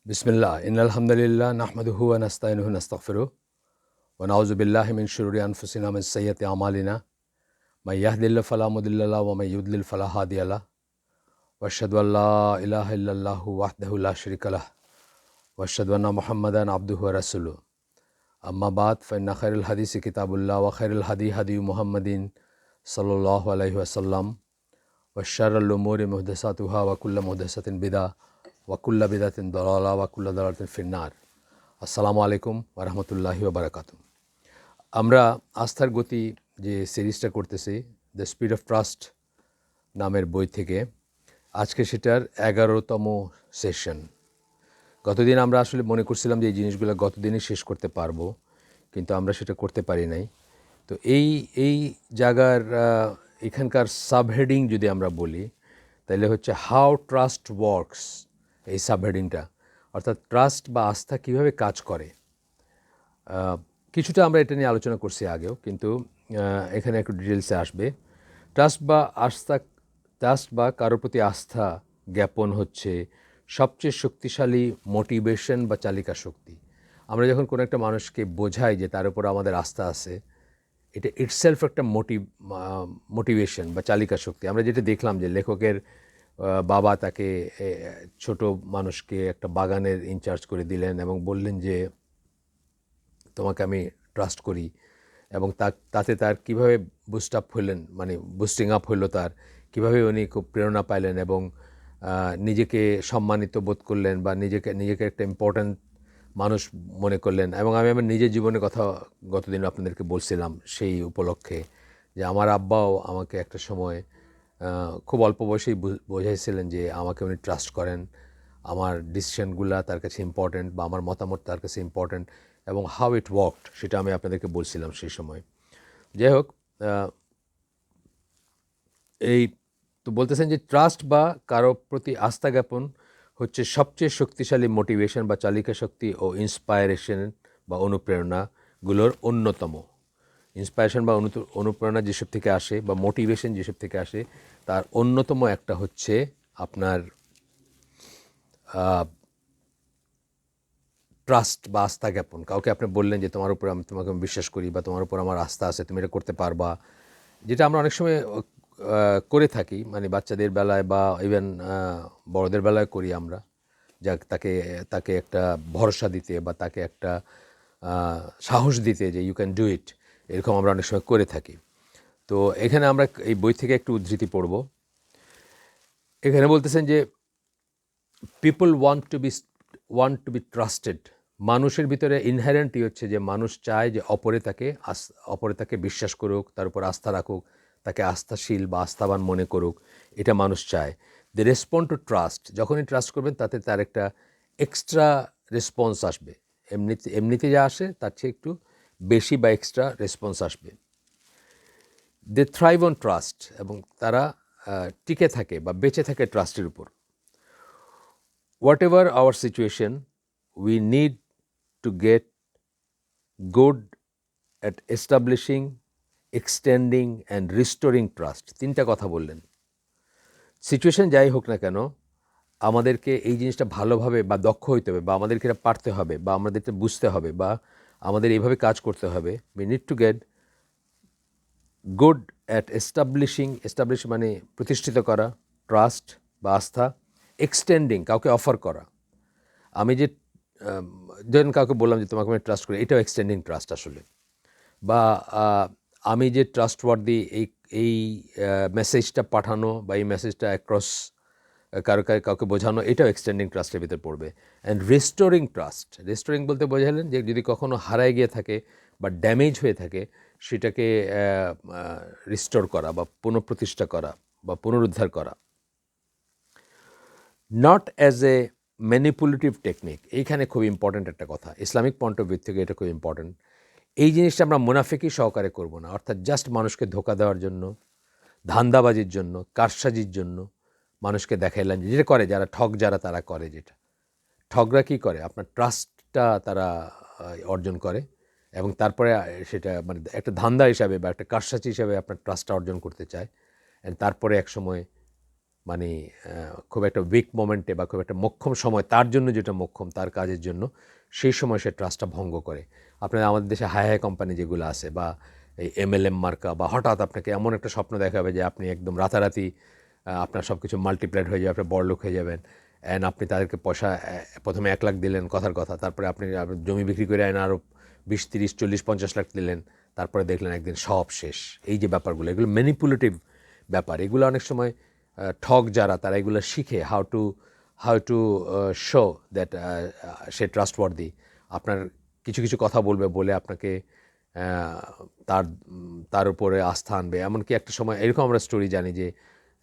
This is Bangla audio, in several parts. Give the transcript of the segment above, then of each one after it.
बिस्मिल्लाह इन्नल हम्दुलिल्लाह नहमदुहु व नस्तईनुहु व नस्तगफिरुह व नऊज़ु बिल्लाहि मिन शुरूरि अनफुसिना व मिन सय्यिअति अमालिना may yahdihillahu fala mudilla lahu wa may yudlil fala hadiya lahu wa ashhadu an la ilaha illallah wahdahu la sharika lahu wa ashhadu anna muhammadan abduhu wa rasuluhu amma ba'd fa inna khairal hadisi kitabullah wa khairal hadi hadi muhammadin sallallahu alayhi wa sallam wa sharral umuri muhdathatuha wa kullu muhdathatin bid'ah wa kullu bid'atin dalalah wa kullu dalalatin fin-nar assalamu alaykum wa rahmatullahi wa barakatuh আমরা আস্থার গতি যে সিরিজটা করতেছি দ্য স্পিড অফ ট্রাস্ট নামের বই থেকে আজকে সেটার 11তম সেশন। গতদিন আমরা আসলে মনে করছিলাম যে এই জিনিসগুলো গতদিনই শেষ করতে পারবো, কিন্তু আমরা সেটা করতে পারি নাই। তো এই জায়গার এখানকার সাবহেডিং যদি আমরা বলি তাহলে হচ্ছে হাউ ট্রাস্ট ওয়ার্কস। এই সাবহেডিংটা অর্থাৎ ট্রাস্ট বা আস্থা কীভাবে কাজ করে। কিছুটা আমরা এটা নিয়ে আলোচনা করছি আগেও, কিন্তু এখানে একটু ডিটেলসে আসবে। ট্রাস্ট বা কারোর প্রতি আস্থা জ্ঞাপন হচ্ছে সবচেয়ে শক্তিশালী মোটিভেশন বা চালিকা শক্তি। আমরা যখন কোনো একটা মানুষকে বোঝাই যে তার উপর আমাদের আস্থা আছে, এটা ইটসেলফ একটা মোটিভেশন বা চালিকা শক্তি। আমরা যেটা দেখলাম যে লেখকের বাবা তাকে ছোট মানুষকে একটা বাগানের ইনচার্জ করে দিলেন এবং বললেন যে তোমাকে আমি ট্রাস্ট করি, এবং তাতে তার কীভাবে বুস্টিং আপ হইলো, তার কীভাবে উনি খুব প্রেরণা পাইলেন এবং নিজেকে সম্মানিত বোধ করলেন বা নিজেকে একটা ইম্পর্ট্যান্ট মানুষ মনে করলেন। এবং আমি আমার নিজের জীবনের কথা গতদিন আপনাদেরকে বলছিলাম সেই উপলক্ষে, যে আমার আব্বাও আমাকে একটা সময় খুব অল্প বয়সেই বোঝাইছিলেন যে আমাকে উনি ট্রাস্ট করেন, আমার ডিসিশনগুলো তার কাছে ইম্পর্ট্যান্ট বা আমার মতামত তার কাছে ইম্পর্ট্যান্ট, এবং হাউ ইট ওয়ার্কড সেটা আমি আপনাদেরকে বলছিলাম সেই সময়। যাই হোক, এই তো বলতেছেন যে ট্রাস্ট বা কারো প্রতি আস্থা জ্ঞাপন হচ্ছে সবচেয়ে শক্তিশালী মোটিভেশন বা চালিকা শক্তি ও ইন্সপায়ারেশন বা অনুপ্রেরণাগুলোর অন্যতম। ইন্সপায়ারেশন বা অনুপ্রেরণা যেসব থেকে আসে বা মোটিভেশন যেসব থেকে আসে তার অন্যতম একটা হচ্ছে আপনার ট্রাস্ট বা আস্থা জ্ঞাপন। কাউকে আপনি বললেন যে তোমার উপর তোমাকে আমি বিশ্বাস করি বা তোমার উপর আমার আস্থা আছে, তুমি এটা করতে পারবা, যেটা আমরা অনেক সময় করে থাকি, বাচ্চাদের বেলায় বা ইভেন বড়দের বেলায় করি আমরা, যা তাকে একটা ভরসা দিতে বা তাকে একটা সাহস দিতে যে ইউ ক্যান ডু ইট, এরকম আমরা অনেক সময় করে থাকি। তো এখানে আমরা এই বই থেকে একটু উদ্ধৃতি পড়ব। এখানে বলতেছেন যে people want to be trusted. মানুষের ভিতরে ইনহেরেন্টই হচ্ছে যে মানুষ চায় যে অপরে তাকে বিশ্বাস করুক, তার উপর আস্থা রাখুক, তাকে আস্থাশীল বা আস্থাবান মনে করুক, এটা মানুষ চায়। দে রেসপন্ড টু ট্রাস্ট। যখনই ট্রাস্ট করবেন তাতে তার একটা এক্সট্রা রেসপন্স আসবে, এমনিতে যা আসে তার চেয়ে একটু বেশি বা এক্সট্রা রেসপন্স আসবে। দে থ্রাইভ অন ট্রাস্ট, এবং তারা টিকে থাকে বা বেঁচে থাকে ট্রাস্টের উপর। Whatever our situation, we need to get good at establishing, extending and restoring trust. তিনটা কথা বললেন। সিচুয়েশন যাই হোক না কেন, আমাদেরকে এই জিনিসটা ভালোভাবে বা দক্ষ হইতে হবে, বা আমাদেরকে এটা পারতে হবে, বা আমাদেরকে বুঝতে হবে, বা আমাদের এইভাবে কাজ করতে হবে। We need to get good at establishing মানে প্রতিষ্ঠিত করা, ট্রাস্ট বা আস্থা, এক্সটেন্ডিং কাউকে অফার করা। আমি যে ধরেন কাউকে বললাম যে তোমাকে আমি ট্রাস্ট করি, এটাও এক্সটেন্ডিং ট্রাস্ট আসলে। বা আমি যে ট্রাস্টওয়ার্দি এই মেসেজটা পাঠানো বা এই মেসেজটা অ্যাক্রস কাউকে বোঝানো, এটাও এক্সটেন্ডিং ট্রাস্টের ভিতর পড়বে। অ্যান্ড রেস্টোরিং ট্রাস্ট, রেস্টোরিং বলতে বোঝালেন যে যদি কখনো হারায় গিয়ে থাকে বা ড্যামেজ হয়ে থাকে সেটাকে রিস্টোর করা বা পুনঃপ্রতিষ্ঠা করা বা পুনরুদ্ধার করা। Not as a manipulative technique. এইখানে খুব ইম্পর্ট্যান্ট একটা কথা, ইসলামিক পয়েন্ট অফ ভিউ থেকে এটা খুব ইম্পর্ট্যান্ট। এই জিনিসটা আমরা মুনাফিকি সহকারে করব না, অর্থাৎ জাস্ট মানুষকে ধোকা দেওয়ার জন্য, ধান্দাবাজির জন্য, কারসাজির জন্য মানুষকে দেখাইলাম, যেটা করে যারা তারা করে, যেটা ঠগরা কী করে, আপনার ট্রাস্টটা তারা অর্জন করে এবং তারপরে সেটা একটা ধান্দা হিসাবে বা একটা কারসাজি হিসাবে আপনার ট্রাস্টটা অর্জন করতে চায়। তারপরে এক সময় মানে খুব একটা উইক মোমেন্টে বা খুব একটা মোক্ষম সময় তার জন্য যেটা মোক্ষম তার কাজের জন্য সেই সময় সে ট্রাস্টটা ভঙ্গ করে। আপনার আমাদের দেশে হাই হাই কোম্পানি যেগুলো আছে বা এই MLM মার্কা বা হঠাৎ আপনাকে এমন একটা স্বপ্ন দেখাবে যে আপনি একদম রাতারাতি আপনার সব কিছু মাল্টিপ্লাইড হয়ে যাবে, আপনি বড়লোক হয়ে যাবেন। অ্যান্ড আপনি তাদেরকে পয়সা প্রথমে 1 লাখ দিলেন কথার কথা, তারপরে আপনি জমি বিক্রি করে আরও 20, 30, 40, 50 লাখ দিলেন, তারপরে দেখলেন একদিন সব শেষ। এই যে ব্যাপারগুলো, এগুলো ম্যানিপুলেটিভ ব্যাপার। এগুলো অনেক সময় ঠগ যারা তারা এগুলো শিখে how to show that say trustworthy. আপনার কিছু কিছু কথা বলবে, বলে আপনাকে তার উপরে আস্থা আনবে। এমনকি একটা সময় এরকম আমরা স্টোরি জানি যে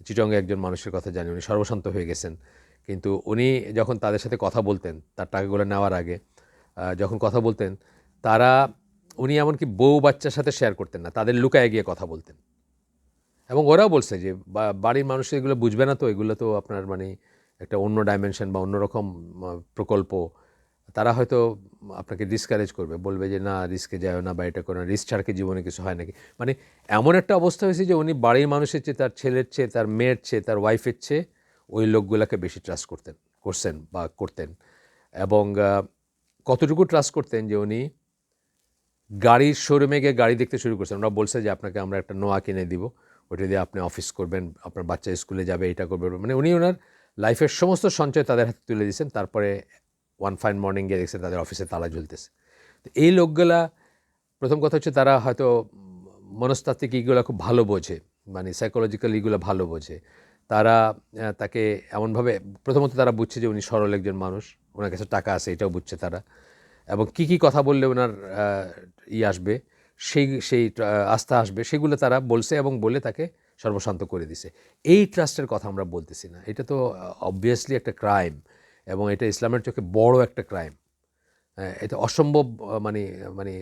চিটংয়ে একজন মানুষের কথা জানি, উনি সর্বশান্ত হয়ে গেছেন, কিন্তু উনি যখন তাদের সাথে কথা বলতেন তার টাকাগুলো নেওয়ার আগে যখন কথা বলতেন উনি এমনকি বউ বাচ্চার সাথে শেয়ার করতেন না, তাদের লুকায় গিয়ে কথা বলতেন। এবং ওরাও বলছে যে বাড়ির মানুষ এগুলো বুঝবে না, তো এগুলো তো আপনার মানে একটা অন্য ডাইমেনশন বা অন্যরকম প্রকল্প। তারা হয়তো আপনাকে ডিসকারেজ করবে, বলবে যে না রিস্কে যায় না বা এটা করো না, রিস্ক ছাড়া কি জীবনে কিছু হয় নাকি। মানে এমন একটা অবস্থা হয়েছে যে উনি বাড়ির মানুষের চেয়ে, তার ছেলের চেয়ে, তার মেয়ের চেয়ে, তার ওয়াইফের চেয়ে ওই লোকগুলোকে বেশি ট্রাস্ট করতেন। এবং কতটুকু ট্রাস্ট করতেন যে উনি গাড়ির শোরুমে গিয়ে গাড়ি দেখতে শুরু করছেন। ওরা বলছে যে আপনাকে আমরা একটা নোয়া কিনে দিব, ওটা দিয়ে আপনি অফিস করবেন, আপনার বাচ্চা স্কুলে যাবে, এটা করবেন। মানে উনি ওনার লাইফের সমস্ত সঞ্চয় তাদের হাতে তুলে দিয়েছেন। তারপরে ওয়ান ফাইন মর্নিং গিয়ে দেখছেন তাদের অফিসে তালা ঝুলতেছে। তো এই লোকগুলা, প্রথম কথা হচ্ছে তারা হয়তো মনস্তাত্ত্বিক এইগুলো খুব ভালো বোঝে, মানে সাইকোলজিক্যাল এইগুলো ভালো বোঝে। তারা তাকে এমনভাবে, প্রথমত তারা বুঝছে যে উনি সরল একজন মানুষ, ওনার কাছে টাকা আছে এটাও বুঝছে তারা, এবং কি কথা বললে ওনার আসবে, সেই আস্থা আসবে, সেগুলো তারা বলছে এবং বলে তাকে সর্বশান্ত করে দিছে। এই ট্রাস্টের কথা আমরা বলতেছি না, এটা তো অবভিয়াসলি একটা ক্রাইম, এবং এটা ইসলামের চোখে বড় একটা ক্রাইম। এটা অসম্ভব, মানে মানে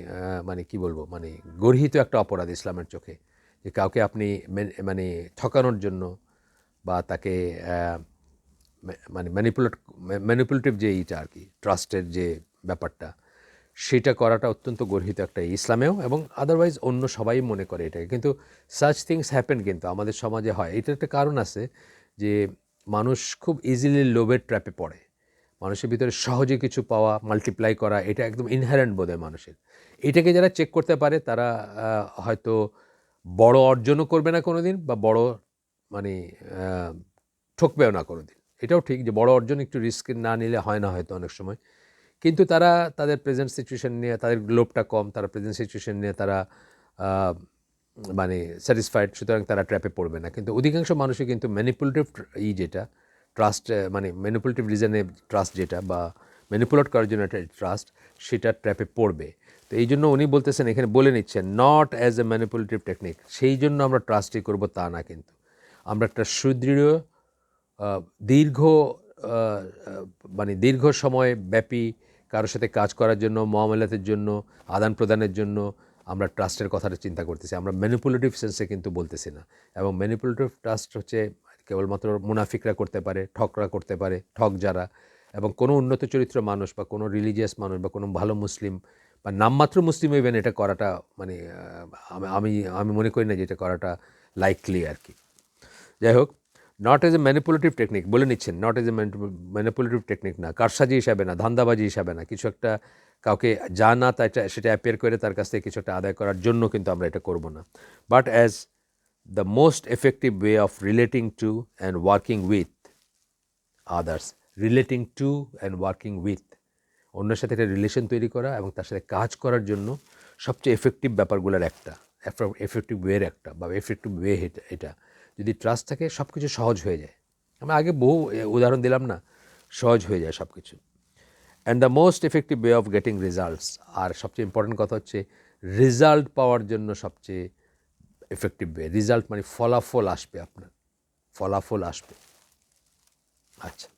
মানে কি বলবো, মানে গর্হিত একটা অপরাধ ইসলামের চোখে, যে কাউকে আপনি মানে ঠকানোর জন্য বা তাকে মানে ম্যানিপুলেটিভ যে এইটা আর কি, ট্রাস্টের যে ব্যাপারটা, সেটা করাটা অত্যন্ত গর্হিত একটা ইসলামেও, এবং আদারওয়াইজ অন্য সবাই মনে করে এটাকে। কিন্তু সাচ থিংস হ্যাপেন, কিন্তু আমাদের সমাজে হয়। এটার একটা কারণ আছে যে মানুষ খুব ইজিলি লোভের ট্র্যাপে পড়ে। মানুষের ভিতরে সহজে কিছু পাওয়া, মাল্টিপ্লাই করা, এটা একদম ইনহেরেন্ট বোধ হয় মানুষের। এটাকে যারা চেক করতে পারে তারা হয়তো বড় অর্জনও করবে না কোনো দিন, বা বড় মানে ঠকবেও না কোনো দিন। এটাও ঠিক যে বড় অর্জন একটু রিস্ক না নিলে হয় না হয়তো অনেক সময়, কিন্তু তারা তাদের প্রেজেন্ট সিচুয়েশন নিয়ে, তাদের লোভটা কম, তারা প্রেজেন্ট সিচুয়েশন নিয়ে তারা মানে স্যাটিসফাইড, সুতরাং তারা ট্র্যাপে পড়বে না। কিন্তু অধিকাংশ মানুষই কিন্তু ম্যানিপুলেটিভ যেটা ট্রাস্ট, মানে ম্যানিপুলেটিভ রিজনে ট্রাস্ট যেটা, বা ম্যানিপুলেট করার জন্য একটা ট্রাস্ট, সেটা ট্র্যাপে পড়বে। তো এই জন্য উনি বলতেছেন, এখানে বলে নিচ্ছেন, not as a manipulative technique, সেই জন্য আমরা ট্রাস্টই করবো তা না, কিন্তু আমরা একটা সুদৃঢ় দীর্ঘ মানে দীর্ঘ সময় ব্যাপী কারোর সাথে কাজ করার জন্য, মুআমালাতের জন্য, আদান প্রদানের জন্য আমরা ট্রাস্টের কথাটা চিন্তা করতেছি। আমরা ম্যানিপুলেটিভ সেন্সে কিন্তু বলতেছি না। এবং ম্যানিপুলেটিভ ট্রাস্ট হচ্ছে কেবলমাত্র মুনাফিকরা করতে পারে, ঠকরা করতে পারে, ঠক যারা, এবং কোনো উন্নত চরিত্র মানুষ বা কোনো রিলিজিয়াস মানুষ বা কোনো ভালো মুসলিম বা নামমাত্র মুসলিম ইভেন এটা করাটা মানে আমি আমি মনে করি না যে এটা করাটা লাইকলি আর কি। যাই হোক, not as a manipulative technique বলে নিচ্ছেন, not as a manipulative technique না, কারসাজি হিসাবে না, ধান্দাবাজি হিসাবে না, কিছু একটা কাউকে যা না তা সেটা অ্যাপিয়ার করে তার কাছ থেকে কিছু একটা আদায় করার জন্য কিন্তু আমরা এটা করব না, but as the most effective way of relating to and working with others. Relating to and working with, অন্যের সাথে একটা রিলেশন তৈরি করা এবং তার সাথে কাজ করার জন্য সবচেয়ে এফেক্টিভ ব্যাপারগুলোর একটা, এফেক্টিভ ওয়ের একটা, বা এফেক্টিভ ওয়ে এটা যদি ট্রাস্ট থাকে সব কিছু সহজ হয়ে যায়। আমরা আগে বহু উদাহরণ দিলাম না, সহজ হয়ে যায় সব কিছু। And the most effective way of getting results, আর সবচেয়ে ইম্পর্টেন্ট কথা হচ্ছে রেজাল্ট পাওয়ার জন্য সবচেয়ে এফেক্টিভ ওয়ে, রেজাল্ট মানে ফলাফল আসবে, আপনার ফলাফল আসবে। আচ্ছা,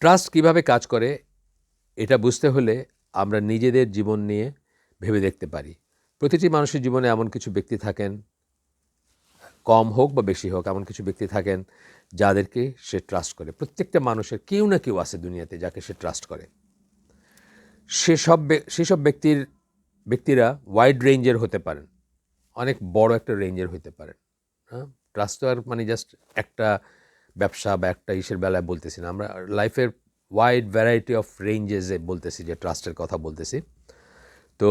ট্রাস্ট কিভাবে কাজ করে এটা বুঝতে হলে আমরা নিজেদের জীবন নিয়ে ভেবে দেখতে পারি। প্রতিটি মানুষের জীবনে এমন কিছু ব্যক্তি থাকেন, কম হোক বা বেশি হোক, এমন কিছু ব্যক্তি থাকেন যাদেরকে সে ট্রাস্ট করে। প্রত্যেকটা মানুষের কেউ না কেউ আছে দুনিয়াতে যাকে সে ট্রাস্ট করে। সেসব ব্যক্তিরা ওয়াইড রেঞ্জের হতে পারেন, অনেক বড় একটা রেঞ্জের হতে পারেন। হ্যাঁ, ট্রাস্ট তো আর মানে জাস্ট একটা ব্যবসা বা একটা ইসের বেলায় বলতেছি না, আমরা লাইফের ওয়াইড ভ্যারাইটি অফ রেঞ্জেসে বলতেছি যে ট্রাস্টের কথা বলতেছি। তো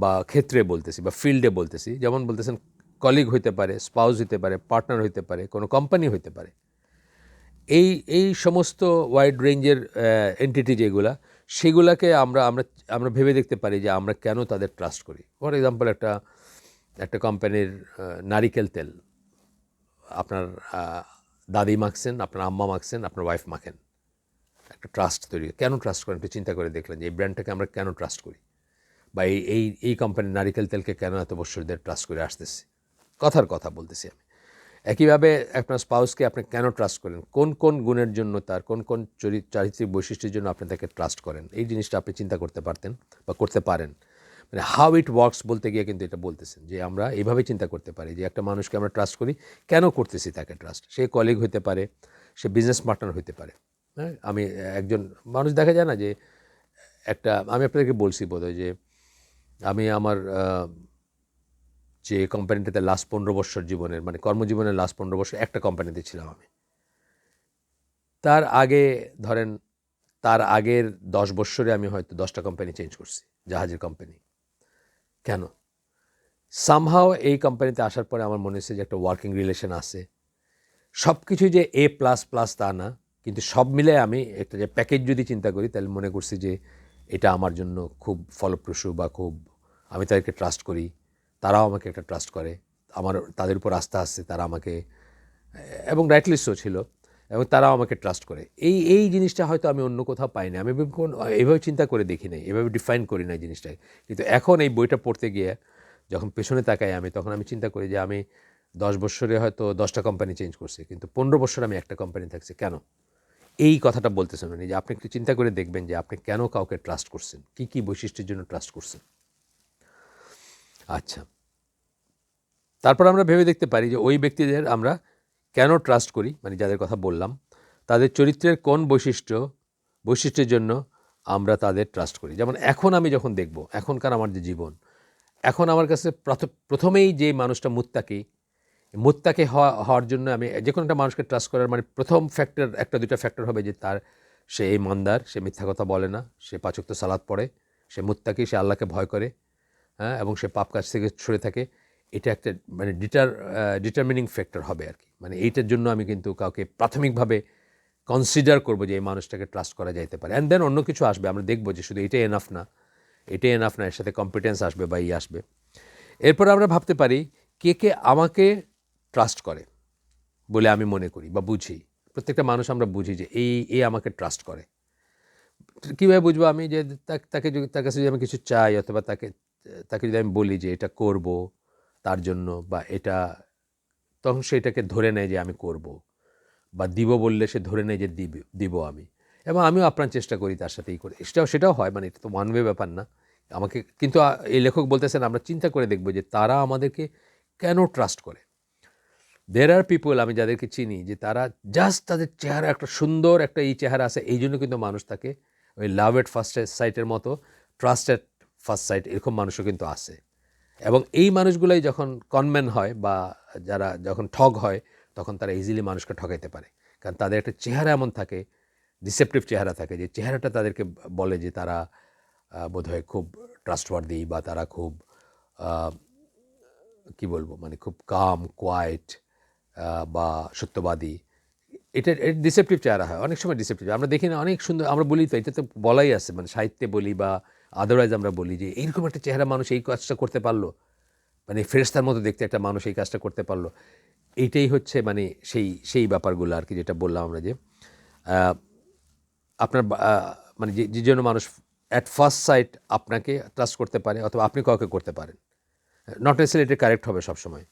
বা ক্ষেত্রে বলতেছি বা ফিল্ডে বলতেছি, যেমন বলতেছেন কলিগ হইতে পারে, স্পাউস হইতে পারে, পার্টনার হইতে পারে, কোনো কোম্পানি হইতে পারে। এই এই সমস্ত ওয়াইড রেঞ্জের এন্টিটি যেগুলা, সেগুলাকে আমরা আমরা আমরা ভেবে দেখতে পারি যে আমরা কেন তাদের ট্রাস্ট করি। ফর এক্সাম্পল একটা কোম্পানির নারিকেল তেল আপনার দাদি মাখছেন, আপনার আম্মা মাখছেন, আপনার ওয়াইফ মাখেন, একটা ট্রাস্ট তৈরি। কেন ট্রাস্ট করেন একটু চিন্তা করে দেখলেন যে এই ব্র্যান্ডটাকে আমরা কেন ট্রাস্ট করি, বা এই কোম্পানির নারিকেল তেলকে কেন এত বছর ধরে ট্রাস্ট করে আসতেছি। কথার কথা বলতেছি আমি। একইভাবে আপনার স্পাউসকে আপনি কেন ট্রাস্ট করেন, কোন কোন গুণের জন্য, তার কোন কোন চারিত্রিক বৈশিষ্ট্যের জন্য আপনি তাকে ট্রাস্ট করেন, এই জিনিসটা আপনি চিন্তা করতে পারতেন বা করতে পারেন। মানে হাউ ইট ওয়ার্কস বলতে গিয়ে কিন্তু এটা বলতেছেন যে আমরা এইভাবে চিন্তা করতে পারি যে একটা মানুষকে আমরা ট্রাস্ট করি, কেন করতেছি তাকে ট্রাস্ট। সে কলিগ হতে পারে, সে বিজনেস পার্টনার হতে পারে। হ্যাঁ, আমি একজন মানুষ দেখা যায় না যে আমি আপনাদেরকে বলছি বোধহয় যে আমি আমার যে কোম্পানিটাতে লাস্ট 15 বছর জীবনের মানে কর্মজীবনের লাস্ট 15 বছর একটা কোম্পানিতে ছিলাম আমি। তার আগে ধরেন তার আগের 10 বছরে আমি হয়তো 10টা কোম্পানি চেঞ্জ করছি, জাহাজের কোম্পানি। কেন? সামহাও এই কোম্পানিতে আসার পরে আমার মনে হচ্ছে যে একটা ওয়ার্কিং রিলেশন আছে। সব কিছু যে A++ তা না, কিন্তু সব মিলে আমি একটা যে প্যাকেজ যদি চিন্তা করি তাহলে মনে করছি যে এটা আমার জন্য খুব ফলপ্রসূ বা খুব, আমি তাদেরকে ট্রাস্ট করি, তারাও আমাকে একটা ট্রাস্ট করে, আমার তাদের উপর আস্থা আছে, তারা আমাকে, এবং রাইটলি সো ছিল, এবং তারাও আমাকে ট্রাস্ট করে। এই জিনিসটা হয়তো আমি অন্য কোথাও পাই না, আমি এইভাবে চিন্তা করে দেখি নাই, এভাবে ডিফাইন করি না জিনিসটাকে। কিন্তু এখন এই বইটা পড়তে গিয়ে যখন পেছনে তাকাই আমি, তখন আমি চিন্তা করি যে আমি 10 বছরে হয়তো 10টা কোম্পানি চেঞ্জ করছি, কিন্তু 15 বছর আমি একটা কোম্পানি থাকছি। কেন? এই কথাটা বলতেছেন উনি, যে আপনি একটু চিন্তা করে দেখবেন যে আপনি কেন কাউকে ট্রাস্ট করছেন, কি কি বৈশিষ্ট্যের জন্য ট্রাস্ট করছেন। আচ্ছা, তারপর আমরা ভেবে দেখতে পারি যে ওই ব্যক্তিদের আমরা কেন ট্রাস্ট করি, মানে যাদের কথা বললাম, তাদের চরিত্রের কোন বৈশিষ্ট্যের জন্য আমরা তাদের ট্রাস্ট করি। যেমন এখন আমি যখন দেখব, এখনকার আমার যে জীবন, এখন আমার কাছে প্রথমেই যে মানুষটা মুত্তাকি হওয়ার জন্য আমি যে কোনো একটা মানুষকে ট্রাস্ট করার মানে প্রথম ফ্যাক্টর, একটা দুইটা ফ্যাক্টর হবে যে সে ইমানদার, সে মিথ্যা কথা বলে না, সে 5 ওয়াক্ত সালাত পড়ে, সে মুত্তাকি, সে আল্লাহকে ভয় করে, হ্যাঁ, এবং সে পাপ কাজ থেকে সরে থাকে। এটা একটা মানে ডিটারমিনিং ফ্যাক্টর হবে আর কি। মানে এইটার জন্য আমি কিন্তু কাউকে প্রাথমিকভাবে কনসিডার করবো যে এই মানুষটাকে ট্রাস্ট করা যাইতে পারে। অ্যান্ড দেন অন্য কিছু আসবে, আমরা দেখবো যে শুধু এটাই এনাফ না, এর সাথে কম্পিটেন্স আসবে বা আসবে। এরপর আমরা ভাবতে পারি কে আমাকে ট্রাস্ট করে বলে আমি মনে করি বা বুঝি। প্রত্যেকটা মানুষ আমরা বুঝি যে এই আমাকে ট্রাস্ট করে। কীভাবে বুঝবো আমি? যে তার কাছে যদি আমি কিছু চাই, অথবা তাকে যদি আমি বলি যে এটা করব তার জন্য, বা এটা, তখন সে এটাকে ধরে নেয় যে আমি করব, বা দিব বললে সে ধরে নেয় যে দিব আমি, এবং আমিও আপ্রাণ চেষ্টা করি তার সাথেই করে। সেটাও হয়, মানে এটা তো ওয়ান ওয়ে ব্যাপার না আমাকে। কিন্তু এই লেখক বলতেছেন আমরা চিন্তা করে দেখব যে তারা আমাদেরকে কেন ট্রাস্ট করে। দের আর পিপল, আমি যাদেরকে চিনি, যে তারা জাস্ট তাদের চেহারা একটা সুন্দর একটা এই চেহারা আছে, এই জন্য কিন্তু মানুষ তাকে ওই লাভ এট ফার্স্ট সাইটের মতো ট্রাস্ট এট ফার্স্ট সাইট, এরকম মানুষও কিন্তু আছে। এবং এই মানুষগুলোই যখন কনম্যান হয় বা যখন ঠগ হয়, তখন তারা ইজিলি মানুষকে ঠকাইতে পারে। কারণ তাদের একটা চেহারা এমন থাকে, ডিসেপটিভ চেহারা থাকে, যে চেহারাটা তাদেরকে বলে যে তারা বোধহয় খুব ট্রাস্টওয়ার্দি, বা তারা খুব কি বলবো, মানে খুব কাম কোয়াইট বা সত্যবাদী। এটা ডিসেপটিভ চেহারা হয়, অনেক সময় ডিসেপটিভ। আমরা দেখি না, অনেক সুন্দর, আমরা বলি তো, এটা তো বলাই আছে, মানে সাহিত্যে বলি বা আদারওয়াইজ আমরা বলি যে এইরকম একটা চেহারা মানুষ এই কাজটা করতে পারলো, মানে ফেরেশতার মতো দেখতে একটা মানুষ এই কাজটা করতে পারলো। এইটাই হচ্ছে মানে সেই ব্যাপারগুলো আর কি, যেটা বললাম আমরা যে আপনার মানে যে জন্য মানুষ অ্যাট ফার্স্ট সাইট আপনাকে ট্রাস্ট করতে পারে, অথবা আপনি কাউকে করতে পারেন। নট নেসেসারি এটা কারেক্ট হবে সবসময়।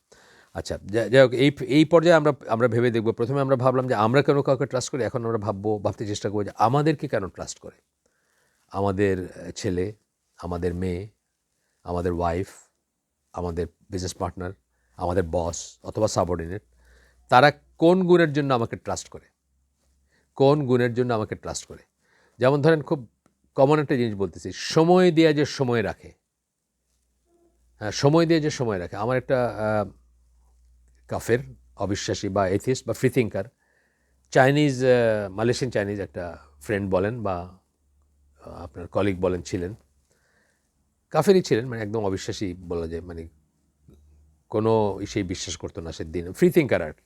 আচ্ছা, যাই হোক, এই পর্যায়ে আমরা ভেবে দেখব। প্রথমে আমরা ভাবলাম যে আমরা কেন কাউকে ট্রাস্ট করি, এখন আমরা ভাবতে চেষ্টা করবো যে আমাদেরকে কেন ট্রাস্ট করে আমাদের ছেলে, আমাদের মেয়ে, আমাদের ওয়াইফ, আমাদের বিজনেস পার্টনার, আমাদের বস অথবা সাবঅর্ডিনেট, তারা কোন গুণের জন্য আমাকে ট্রাস্ট করে, কোন গুণের জন্য আমাকে ট্রাস্ট করে। যেমন ধরেন, খুব কমন একটা জিনিস বলতেছি, সময় দিয়ে যে সময় রাখে। হ্যাঁ, সময় দিয়ে যে সময় রাখে। আমার একটা কাফের অবিশ্বাসী বা এথিস্ট বা free thinker, Chinese, Malaysian Chinese একটা ফ্রেন্ড বলেন বা আপনার কলিগ বলেন ছিলেন, কাফেরই ছিলেন, মানে একদম অবিশ্বাসী বলা যায়, মানে কোনো সেই বিশ্বাস করতো না সেদিন, ফ্রি থিঙ্কার আর কি।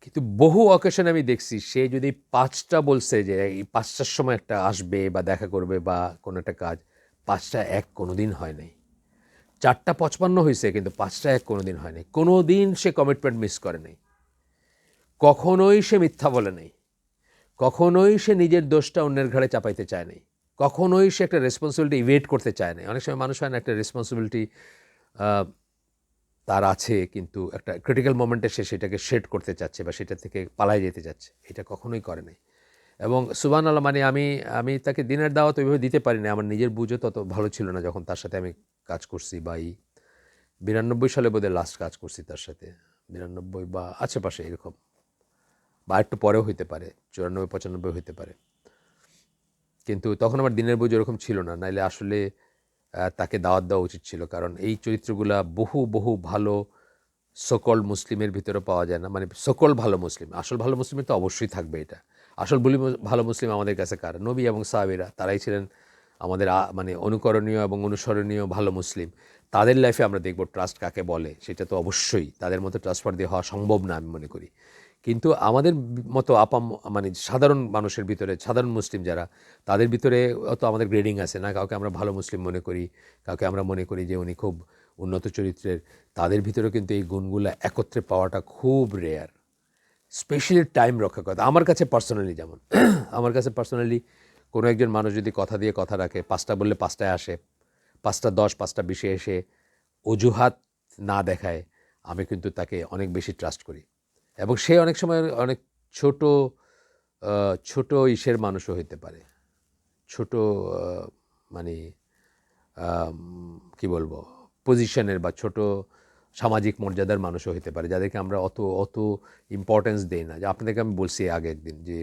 কিন্তু বহু অকেশনে আমি দেখছি সে যদি 5টা বলছে যে এই 5টার সময় একটা আসবে বা দেখা করবে বা কোনো একটা কাজ, 5টা এক কোনো দিন হয় নাই। 4:55 হয়েছে কিন্তু 5টা এক কোনো দিন হয় নাই। কোনো দিন সে কমিটমেন্ট মিস করে নাই, কখনোই সে মিথ্যা বলে নাই, কখনোই সে নিজের দোষটা অন্যের ঘাড়ে চাপাইতে চায় নাই, কখনোই সে একটা রেসপন্সিবিলিটি ইভেট করতে চায় নাই। অনেক সময় মানুষ হয় না একটা রেসপন্সিবিলিটি তার আছে কিন্তু একটা ক্রিটিক্যাল মোমেন্টে সে সেটাকে শেড করতে চাচ্ছে বা সেটা থেকে পালায় যেতে চাচ্ছে, এটা কখনোই করে নাই। এবং সুবহানাল্লাহ, মানে আমি তাকে দিনের দাওয়াত ওইভাবে দিতে পারি না, আমার নিজের বুঝও তত ভালো ছিল না যখন তার সাথে আমি কাজ করছি, বা এই 92 সালে বোধহয় লাস্ট কাজ করছি তার সাথে, 92 বা আশেপাশে এরকম, বা একটু পরেও হইতে পারে, 94-95 হইতে পারে। কিন্তু তখন আমার দিনের বুঝ ওরকম ছিল না, নাইলে আসলে তাকে দাওয়াত দেওয়া উচিত ছিল, কারণ এই চরিত্রগুলা বহু বহু ভালো সকল মুসলিমের ভিতরে পাওয়া যায় না। মানে সকল ভালো মুসলিম, আসল ভালো মুসলিমের তো অবশ্যই থাকবে এটা। আসল ভালো মুসলিম আমাদের কাছে কার? নবী এবং সাহাবীরা, তারাই ছিলেন আমাদের মানে অনুকরণীয় এবং অনুসরণীয় ভালো মুসলিম। তাদের লাইফে আমরা দেখব ট্রাস্ট কাকে বলে, সেটা তো অবশ্যই তাদের মতো ট্রাস্টওয়ার্দি হওয়া সম্ভব না আমি মনে করি। কিন্তু আমাদের মতো মানে সাধারণ মানুষের ভিতরে, সাধারণ মুসলিম যারা, তাদের ভিতরে তো আমাদের গ্রেডিং আছে না, কাউকে আমরা ভালো মুসলিম মনে করি, কাউকে আমরা মনে করি যে উনি খুব উন্নত চরিত্রের, তাদের ভিতরেও কিন্তু এই গুণগুলো একত্রে পাওয়াটা খুব রেয়ার। স্পেশালি টাইম রক্ষা করা আমার কাছে পার্সোনালি, যেমন আমার কাছে পার্সোনালি কোনো একজন মানুষ যদি কথা দিয়ে কথা রাখে, 5টা বললে 5টায় আসে, 5:10, 5:20 এসে অজুহাত না দেখায়, আমি কিন্তু তাকে অনেক বেশি ট্রাস্ট করি। এবং সে অনেক সময় অনেক ছোট ছোট ইসের মানুষও হইতে পারে, ছোট মানে কি বলবো, পজিশনের বা ছোট সামাজিক মর্যাদার মানুষও হতে পারে, যাদেরকে আমরা অত অত ইম্পর্টেন্স দেই না। যে আপনাদেরকে আমি বলছি আগে একদিন যে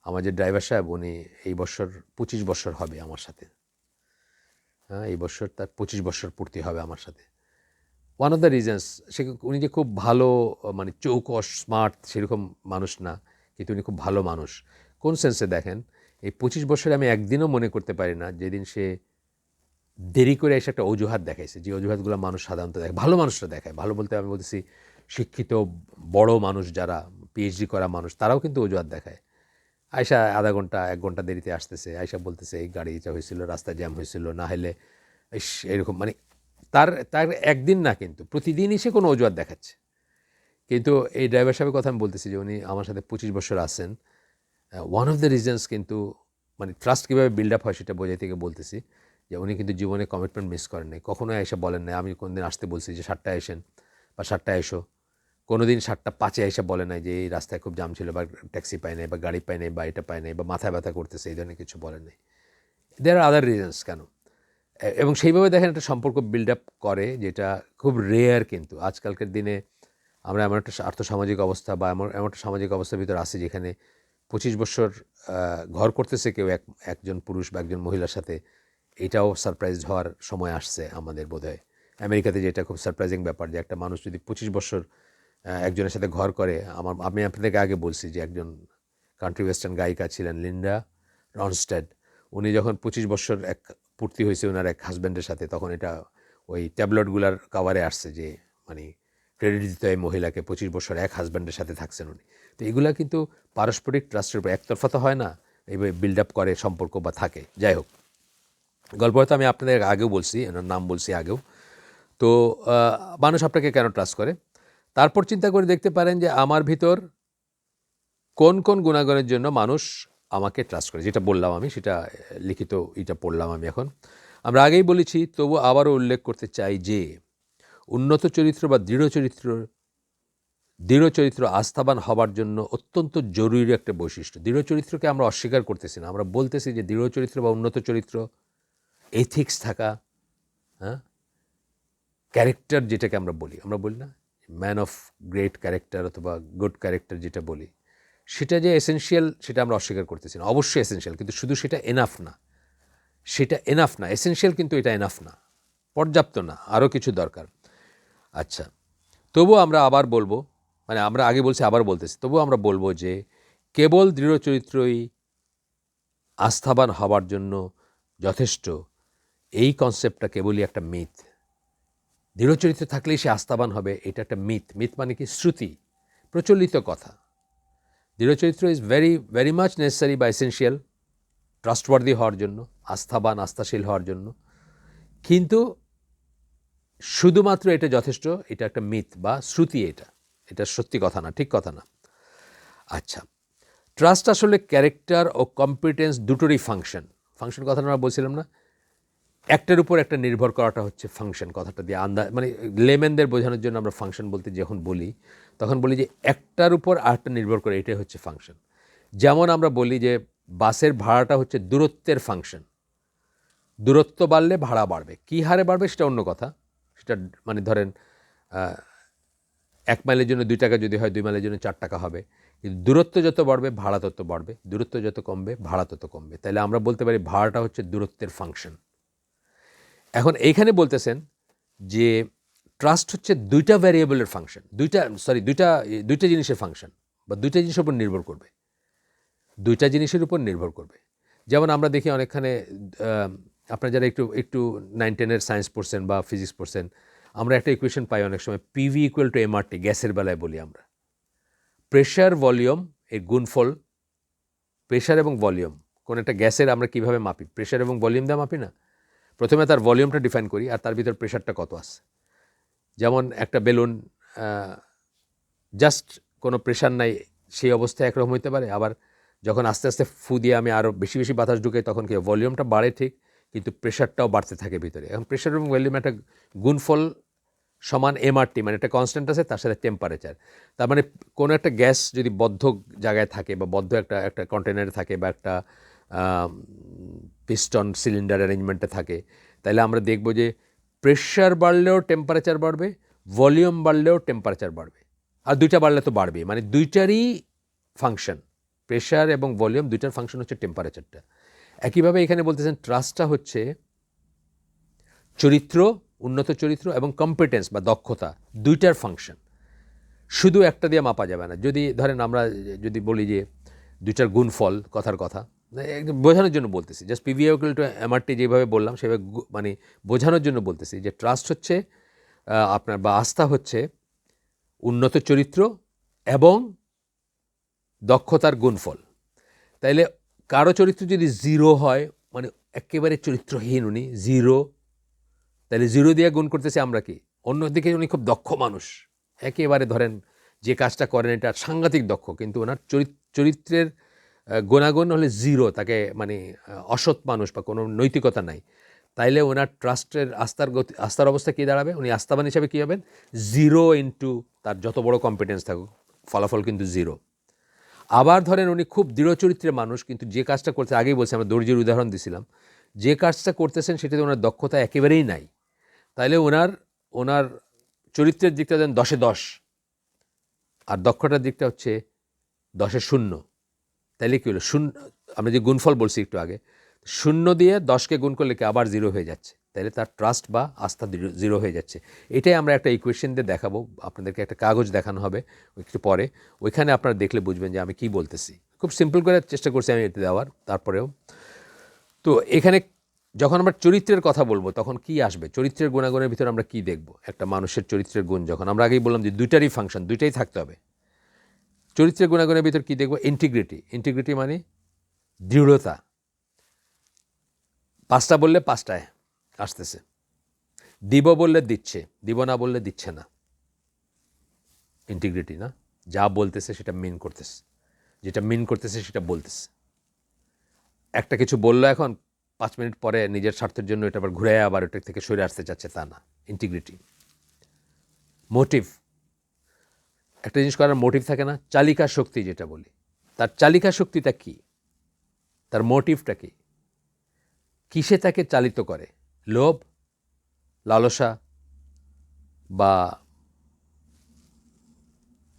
আমার যে ড্রাইভার সাহেব, উনি এই বছর 25 বছর হবে আমার সাথে। হ্যাঁ, এই বছর তার 25 বছর পূর্তি হবে আমার সাথে। ওয়ান অফ দ্য রিজনস, উনি যে খুব ভালো, মানে চৌকস স্মার্ট সেরকম মানুষ না, কিন্তু উনি খুব ভালো মানুষ। কোন সেন্সে দেখেন, এই 25 বছরে আমি একদিনও মনে করতে পারি না যেদিন সে দেরি করে এসে একটা অজুহাত দেখাইছে, যে অজুহাতগুলো মানুষ সাধারণত দেখে, ভালো মানুষরা দেখায়। ভালো বলতে আমি বলতেছি শিক্ষিত বড় মানুষ যারা পিএইচডি করা মানুষ, তারাও কিন্তু অজুহাত দেখায়। আয়সা আধা ঘন্টা 1 ঘন্টা দেরিতে আসতেছে, আয়সা বলতেছে এই গাড়িটা হয়েছিল, রাস্তা জ্যাম হয়েছিল, না হলে এরকম, মানে তার তার একদিন না, কিন্তু প্রতিদিনই সে কোনো অজুহাত দেখাচ্ছে। কিন্তু এই ড্রাইভার সাহেবের কথা আমি বলতেছি যে উনি আমার সাথে 25 বছর আছেন। ওয়ান অফ দ্য রিজনস কিন্তু, মানে ট্রাস্ট কীভাবে বিল্ড আপ হয় সেটা বোঝাই থেকে বলতেছি, যে উনি কিন্তু জীবনে কমিটমেন্ট মিস করেন নাই, কখনোই এসে বলেন নাই আমি কোনদিন আসতে বলছি যে 7টায় এসেন বা 7টায় এসো, কোনো দিন 7:05 এসে বলে নাই যে এই রাস্তায় খুব জাম ছিল বা ট্যাক্সি পাই নাই বা গাড়ি পাই নাই বা এটা পাই নাই বা মাথায় ব্যথা করতেছে, এই ধরনের কিছু বলেন নাই। দেয়ার আর আদার রিজনস কেন, এবং সেইভাবে দেখেন একটা সম্পর্ক বিল্ড আপ করে, যেটা খুব রেয়ার। কিন্তু আজকালকার দিনে আমরা এমন একটা আর্থসামাজিক অবস্থা বা এমন একটা সামাজিক অবস্থার ভিতরে আছি যেখানে 25 বছর ঘর করতেছে কেউ একজন পুরুষ বা একজন মহিলার সাথে, এটাও সারপ্রাইজড হওয়ার সময় আসছে আমাদের বোধহয়। আমেরিকাতে যেটা খুব সারপ্রাইজিং ব্যাপার, যে একটা মানুষ যদি 25 বছর একজনের সাথে ঘর করে। আমি আপনাদেরকে আগে বলছি যে একজন কান্ট্রি ওয়েস্টার্ন গায়িকা ছিলেন লিন্ডা রনস্টেড, উনি যখন 25 বছর পূর্তি হয়েছে ওনার এক হাজব্যান্ডের সাথে, তখন এটা ওই ট্যাবলয়েডগুলার কাভারে আসছে যে মানে ক্রেডিট দিতে হয় মহিলাকে, 25 বছর এক হাজব্যান্ডের সাথে থাকছেন উনি। তো এগুলা কিন্তু পারস্পরিক ট্রাস্টের উপর, একতরফা তো হয় না, এইভাবে বিল্ড আপ করে সম্পর্ক বা থাকে। যাই হোক, গল্প হয়তো আমি আপনাদের আগেও বলছি, এনার নাম বলছি আগেও। তো মানুষ আপনাকে কেন ট্রাস্ট করে, তারপর চিন্তা করে দেখতে পারেন যে আমার ভিতর কোন কোন গুণাগুণের জন্য মানুষ আমাকে ট্রাস্ট করে। যেটা বললাম আমি, সেটা লিখিত এটা পড়লাম আমি এখন। আমরা আগেই বলেছি, তবু আবারও উল্লেখ করতে চাই যে উন্নত চরিত্র বা দৃঢ় চরিত্র আস্থাবান হবার জন্য অত্যন্ত জরুরি একটা বৈশিষ্ট্য। দৃঢ় চরিত্রকে আমরা অস্বীকার করতেছি না, আমরা বলতেছি যে দৃঢ় চরিত্র বা উন্নত চরিত্র, এথিক্স থাকা, হ্যাঁ, ক্যারেক্টার যেটাকে আমরা বলি না ম্যান অফ গ্রেট ক্যারেক্টার অথবা গুড ক্যারেক্টার যেটা বলি, সেটা যে এসেনশিয়াল সেটা আমরা অস্বীকার করতেছি না। অবশ্যই এসেনশিয়াল, কিন্তু শুধু সেটা এনাফ না। সেটা এনাফ না, এসেনশিয়াল কিন্তু এটা এনাফ না, পর্যাপ্ত না, আরও কিছু দরকার। আচ্ছা, তবুও আমরা আবার বলবো, মানে আমরা আগে বলছি আবার বলতেছি, তবুও আমরা বলবো যে কেবল দৃঢ় চরিত্রই আস্থাবান হবার জন্য যথেষ্ট, এই কনসেপ্টটা কেবলই একটা মিথ। দৃঢ় চরিত্র থাকলেই সে আস্থাবান হবে, এটা একটা মিথ। মিথ মানে কি? শ্রুতি, প্রচলিত কথা। দৃঢ় চরিত্র ইজ ভেরি মাচ নেসেসারি বা এসেনশিয়াল ট্রাস্টওয়ার্দি হওয়ার জন্য, আস্থাবান আস্থাশীল হওয়ার জন্য। কিন্তু শুধুমাত্র এটা যথেষ্ট, এটা একটা মিথ বা শ্রুতি। এটা সত্যি কথা না, ঠিক কথা না। আচ্ছা, ট্রাস্ট আসলে ক্যারেক্টার ও কম্পিটেন্স দুটোরই ফাংশন। ফাংশন কথাটা আমরা বলছিলাম না, একটার উপর একটা নির্ভর করাটা হচ্ছে ফাংশন। কথাটা দিয়ে মানে লেমেনদের বোঝানোর জন্য আমরা ফাংশন বলতে যখন বলি, তখন বলি যে একটার উপর আরেকটা নির্ভর করে, এটাই হচ্ছে ফাংশন। যেমন আমরা বলি যে বাসের ভাড়াটা হচ্ছে দূরত্বের ফাংশন। দূরত্ব বাড়লে ভাড়া বাড়বে, কী হারে বাড়বে সেটা অন্য কথা। সেটা মানে ধরেন 1 মাইলের জন্য 2 টাকা যদি হয়, 2 মাইলের জন্য 4 টাকা হবে। কিন্তু দূরত্ব যত বাড়বে ভাড়া তত বাড়বে, দূরত্ব যত কমবে ভাড়া তত কমবে। তাহলে আমরা বলতে পারি ভাড়াটা হচ্ছে দূরত্বের ফাংশন। এখন এইখানে বলতেছেন যে ট্রাস্ট হচ্ছে দুইটা ভ্যারিয়েবলের ফাংশন, দুইটা জিনিসের ফাংশন, বা দুইটা জিনিসের উপর নির্ভর করবে। দুইটা জিনিসের উপর নির্ভর করবে। যেমন আমরা দেখি অনেকখানে, আপনারা যারা একটু একটু 9-10-এর সায়েন্স পড়ছেন বা ফিজিক্স পড়ছেন, আমরা একটা ইকুয়েশন পাই অনেক সময়, পিভি ইকুয়াল টু এমআরটি, গ্যাসের বেলায় বলি আমরা। প্রেশার ভলিউম এর গুণফল। প্রেশার এবং ভলিউম, কোন একটা গ্যাসের আমরা কীভাবে মাপি? প্রেশার এবং ভলিউম দিয়ে মাপি না? প্রথমে তার ভলিউমটা ডিফাইন করি, আর তার ভিতর প্রেশারটা কত আছে। যেমন একটা বেলুন জাস্ট কোনো প্রেশার নাই, সেই অবস্থায় একরকম হইতে পারে। আবার যখন আস্তে আস্তে ফু দিয়ে আমি আরও বেশি বেশি বাতাস ঢুকে, তখন কি ভলিউমটা বাড়ে ঠিক, কিন্তু প্রেশারটাও বাড়তে থাকে ভিতরে। এখন প্রেশার এবং ভলিউম একটা গুণফল সমান এমআরটি, মানে একটা কনস্ট্যান্ট আছে, তার সাথে টেম্পারেচার। তার মানে কোনো একটা গ্যাস যদি বদ্ধ জায়গায় থাকে, বা বদ্ধ একটা কন্টেনারে থাকে, বা একটা পিস্টন সিলিন্ডার অ্যারেঞ্জমেন্টে থাকে, তাহলে আমরা দেখব যে প্রেশার বাড়লেও টেম্পারেচার বাড়বে, ভলিউম বাড়লেও টেম্পারেচার বাড়বে। আর দুইটা বাড়লে তো বাড়বেই, মানে দুইটারই ফাংশন, প্রেশার এবং ভলিউম দুইটার ফাংশন হচ্ছে টেম্পারেচারটা। একইভাবে এখানে বলতেছেন ট্রাস্টটা হচ্ছে চরিত্র, উন্নত চরিত্র এবং কম্পিটেন্স বা দক্ষতা, দুইটার ফাংশন। শুধু একটা দিয়ে মাপা যাবে না। যদি ধরেন আমরা যদি বলি যে দুইটার গুণফল, কথার কথা বোঝানোর জন্য বলতেছি, just PV equal to MRT যেভাবে বললাম সেভাবে মানে বোঝানোর জন্য বলতেছি যে ট্রাস্ট হচ্ছে আপনার, বা আস্থা হচ্ছে উন্নত চরিত্র এবং দক্ষতার গুণফল। তাইলে কারো চরিত্র যদি 0 হয়, মানে একেবারে চরিত্রহীন, উনি 0, তাহলে 0 দিয়ে গুণ করতেছি আমরা কি? অন্যদিকে উনি খুব দক্ষ মানুষ, একেবারে ধরেন যে কাজটা করেন এটা সাংঘাতিক দক্ষ, কিন্তু ওনার চরিত্রের গুণাগুণ হলে 0, তাকে মানে অসৎ মানুষ বা কোনো নৈতিকতা নাই, তাইলে ওনার ট্রাস্টের আস্থার অবস্থা কী দাঁড়াবে? উনি আস্থাবান হিসাবে কী হবেন? 0 ইন্টু তার যত বড় কম্পিটেন্স থাকুক, ফলাফল কিন্তু 0। আবার ধরেন উনি খুব দৃঢ় চরিত্রের মানুষ, কিন্তু যে কাজটা করতে, আগেই বলছি আমরা দর্জির উদাহরণ দিছিলাম, যে কাজটা করতেছেন সেটাতে ওনার দক্ষতা একেবারেই নাই, তাইলে ওনার চরিত্রের দিকটা দেন 10-এ 10, আর দক্ষতার দিকটা হচ্ছে 10-এ 0। তাইলে কী হলো? আমরা যে গুণফল বলছি একটু আগে, 0 দিয়ে 10কে গুণ করলে কি আবার 0 হয়ে যাচ্ছে, তাহলে তার ট্রাস্ট বা আস্থা 0 হয়ে যাচ্ছে। এটাই আমরা একটা ইকুয়েশন দিয়ে দেখাবো আপনাদেরকে, একটা কাগজ দেখানো হবে একটু পরে, ওইখানে আপনারা দেখলে বুঝবেন যে আমি কি বলতেছি। খুব সিম্পল করে চেষ্টা করছি আমি এটা দেওয়ার, তারপরেও তো এখানে যখন আমরা চরিত্রের কথা বলবো তখন কি আসবে? চরিত্রের গুণাগুণের ভিতরে আমরা কি দেখব? একটা মানুষের চরিত্রের গুণ, যখন আমরা আগেই বললাম যে দুইটারই ফাংশন, দুইটাই থাকতে হবে। চরিত্রের গুণাগুণের ভিতর কি দেখব? ইন্টিগ্রিটি মানে দৃঢ়তা। 5টা বললে 5টায় আসতেছে, দিব বললে দিচ্ছে, দিব না বললে দিচ্ছে না। ইন্টিগ্রিটি না, যা বলতেছে সেটা মিন করতেছে, যেটা মিন করতেছে সেটা বলতেছে। একটা কিছু বললো এখন, 5 মিনিট পরে নিজের স্বার্থের জন্য এটা আবার ঘুরে আবার ওটা থেকে সরে আসতে চাচ্ছে, তা না। ইন্টিগ্রিটি। মোটিভ, একটা জিনিস করার মোটিভ থাকে না, চালিকা শক্তি যেটা বলি, তার চালিকা শক্তিটা কি? তার মোটিভটা কি? কিসে তাকে চালিত করে? লোভ, লালসা, বা